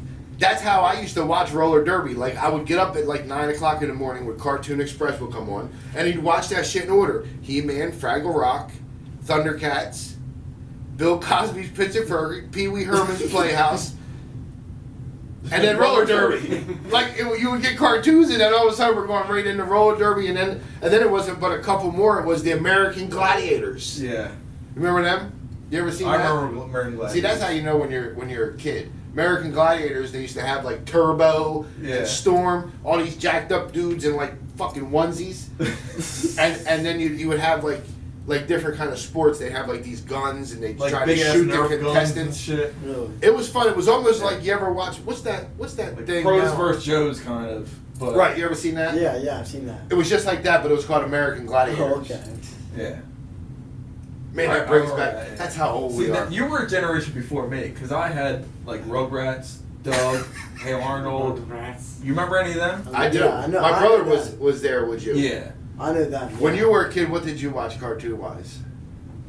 how I used to watch roller derby. Like, I would get up at like 9 o'clock in the morning when Cartoon Express would come on, and he'd watch that shit in order: He-Man, Fraggle Rock, Thundercats, Bill Cosby's Picture Perfect, Pee Wee Herman's Playhouse, and then roller derby. Like, you would get cartoons, and then all of a sudden we're going right into roller derby, and then it wasn't but a couple more. It was the American Gladiators. Yeah. Remember them? You ever seen I that? remember American Gladiators. See, that's how you know when you're a kid. American Gladiators, they used to have like Turbo Yeah. and Storm, all these jacked up dudes in like fucking onesies, and then you would have like different kind of sports. They have like these guns, and they like try to big ass shoot the Nerf guns and contestants. shit. Really? It was fun. It was almost like you ever watch what's that Like thing? pros now? versus Joes kind of. But Right, you ever seen that? Yeah, I've seen that. It was just like that, but it was called American Gladiators. Oh, okay. Yeah. Man, I that brings remember back. that, yeah. That's how old See, we are. you were a generation before me because I had like Rugrats, Doug, Hey Arnold. Rats. You remember any of them? I do. Yeah, I know. My I brother know that. was there. Would you? Yeah. I know that. When you were a kid, what did you watch cartoon wise?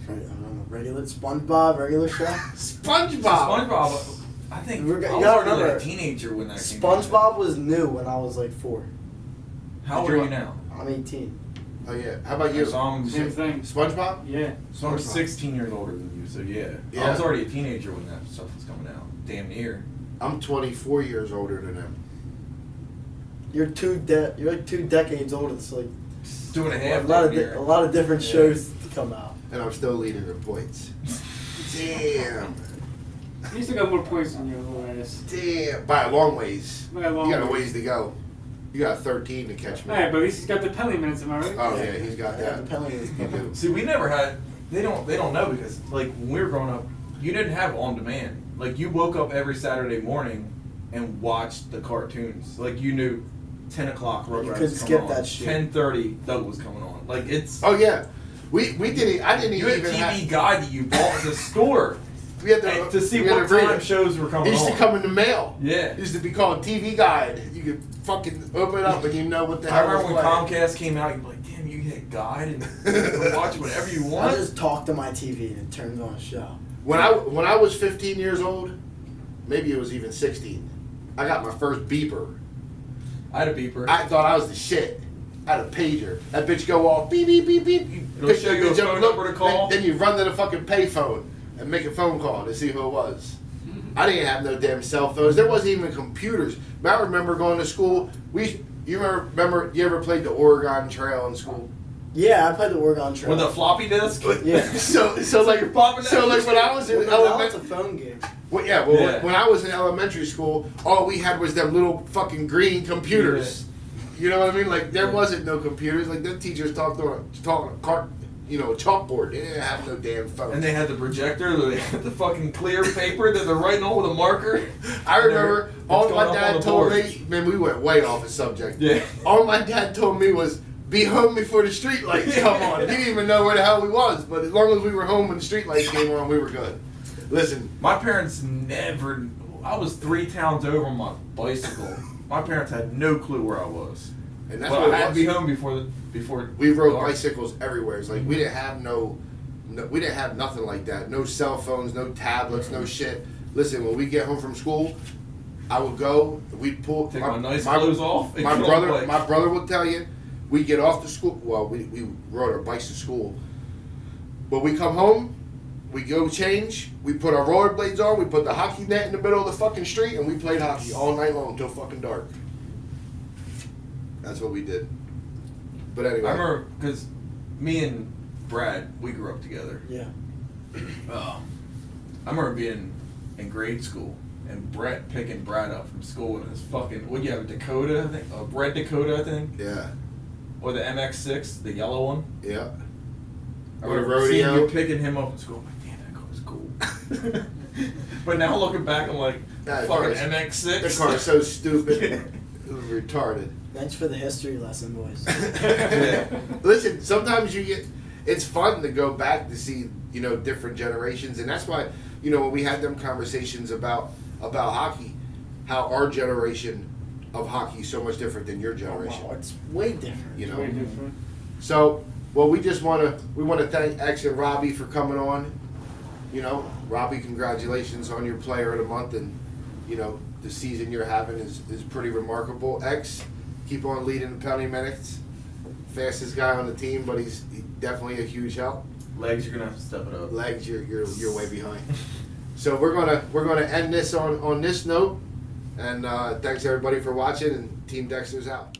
I don't know, regular SpongeBob, regular Shrek. SpongeBob. SpongeBob. I think You I was gotta already like remember, a teenager when that came out. SpongeBob was new when I was like 4. How old Did are you you now? I'm 18. Oh yeah. How about you? So I'm, Same thing. SpongeBob? Yeah. so I'm 16 years older than you, so yeah. Yeah. I was already a teenager when that stuff was coming out. Damn near. I'm 24 years older than him. You're you're like 2 decades older. So like 2.5 a lot of damn near. a lot of different Yeah. shows to come out. And I'm still leading in points. Damn. You still got more points than your little ass. Damn. By a long ways. By a long You got a ways. ways to go. You got 13 to catch me. Alright, but at least he's got the penalty minutes, am I right? Oh yeah, he's got Yeah, that. the penalties. He do. See, we never had. They don't know because like when we were growing up, you didn't have on demand. Like you woke up every Saturday morning and watched the cartoons. Like you knew 10 o'clock Rugrats couldn't was skip coming on. that shit. 10:30 Doug was coming on. Like it's. Oh yeah. We didn't. I didn't You had a even TV have. guide that you bought at the store We had to see we had what to read time it. shows were coming It used on. to come in the mail. Yeah. It used to be called TV Guide. You could fucking open it up and you know what the I hell remember when was playing. Comcast came out, you'd be like, damn, you get a guide and you can watch whatever you I want. just talk to my TV and it turns on a show. When I was 15 years old, maybe it was even 16, I got my first beeper. I had a beeper. I thought I was the shit. I had a pager. That bitch go off beep beep beep beep. You It'll pick show that you a bitch up, phone look, number to call. Then you run to the fucking payphone and make a phone call to see who it was. I didn't have no damn cell phones. There wasn't even computers. But I remember going to school. You remember? You ever played the Oregon Trail in school? Yeah, I played the Oregon Trail. With a floppy disk? Yeah. So like you're popping that when I was in Well, now it's a elementary. phone game. Well, yeah, when I was in elementary school, all we had was them little fucking green computers. You know what I mean? Like there wasn't no computers. Like them teachers talked on a cart. chalkboard. They didn't have no damn phones. And they had the projector, they had the fucking clear paper that they're writing on with a marker. I remember all my going up on dad the told board. me, man, we went way off the subject. Yeah. All my dad told me was, be home before the street lights come on. He didn't even know where the hell we was, but as long as we were home when the street lights came on, we were good. Listen, My parents never. I was 3 towns over on my bicycle. My parents had no clue where I was. and that's But what I it had to be was. home before. We rode dark. bicycles everywhere. It's like we didn't have we didn't have nothing like that. No cell phones, no tablets, no shit. Listen, when we get home from school, I would go. We'd pull Take my nice clothes off and My get on brother, the bike. my brother would tell you. We get off to school. Well, we rode our bikes to school, but we come home. We go change. We put our rollerblades on. We put the hockey net in the middle of the fucking street, and we played hockey all night long until fucking dark. That's what we did. But anyway, I remember because me and Brad, we grew up together. Yeah. I remember being in grade school and Brett picking Brad up from school in his fucking, what do you have, a Dakota, I think? A red Dakota, I think? yeah, Or the MX-6, the yellow one? yeah. I Or the remember seeing rodeo. you picking him up in school. I'm like, damn, that car was cool. But now looking back, I'm like, That fucking car is- MX-6? That car is so stupid. It was retarded. Thanks for the history lesson, boys. Listen, sometimes it's fun to go back to see, different generations, and that's why, when we had them conversations about hockey, how our generation of hockey is so much different than your generation. Oh, wow, it's way different. You know. Way different. So, well, we want to thank X and Robbie for coming on. Robbie, congratulations on your Player of the Month, and the season you're having is pretty remarkable. X, keep on leading the penalty minutes. Fastest guy on the team, but he's definitely a huge help. Legs, you're going to have to step it up. Legs, you're way behind. So we're gonna end this on this note, and thanks everybody for watching. And Team Dexter's out.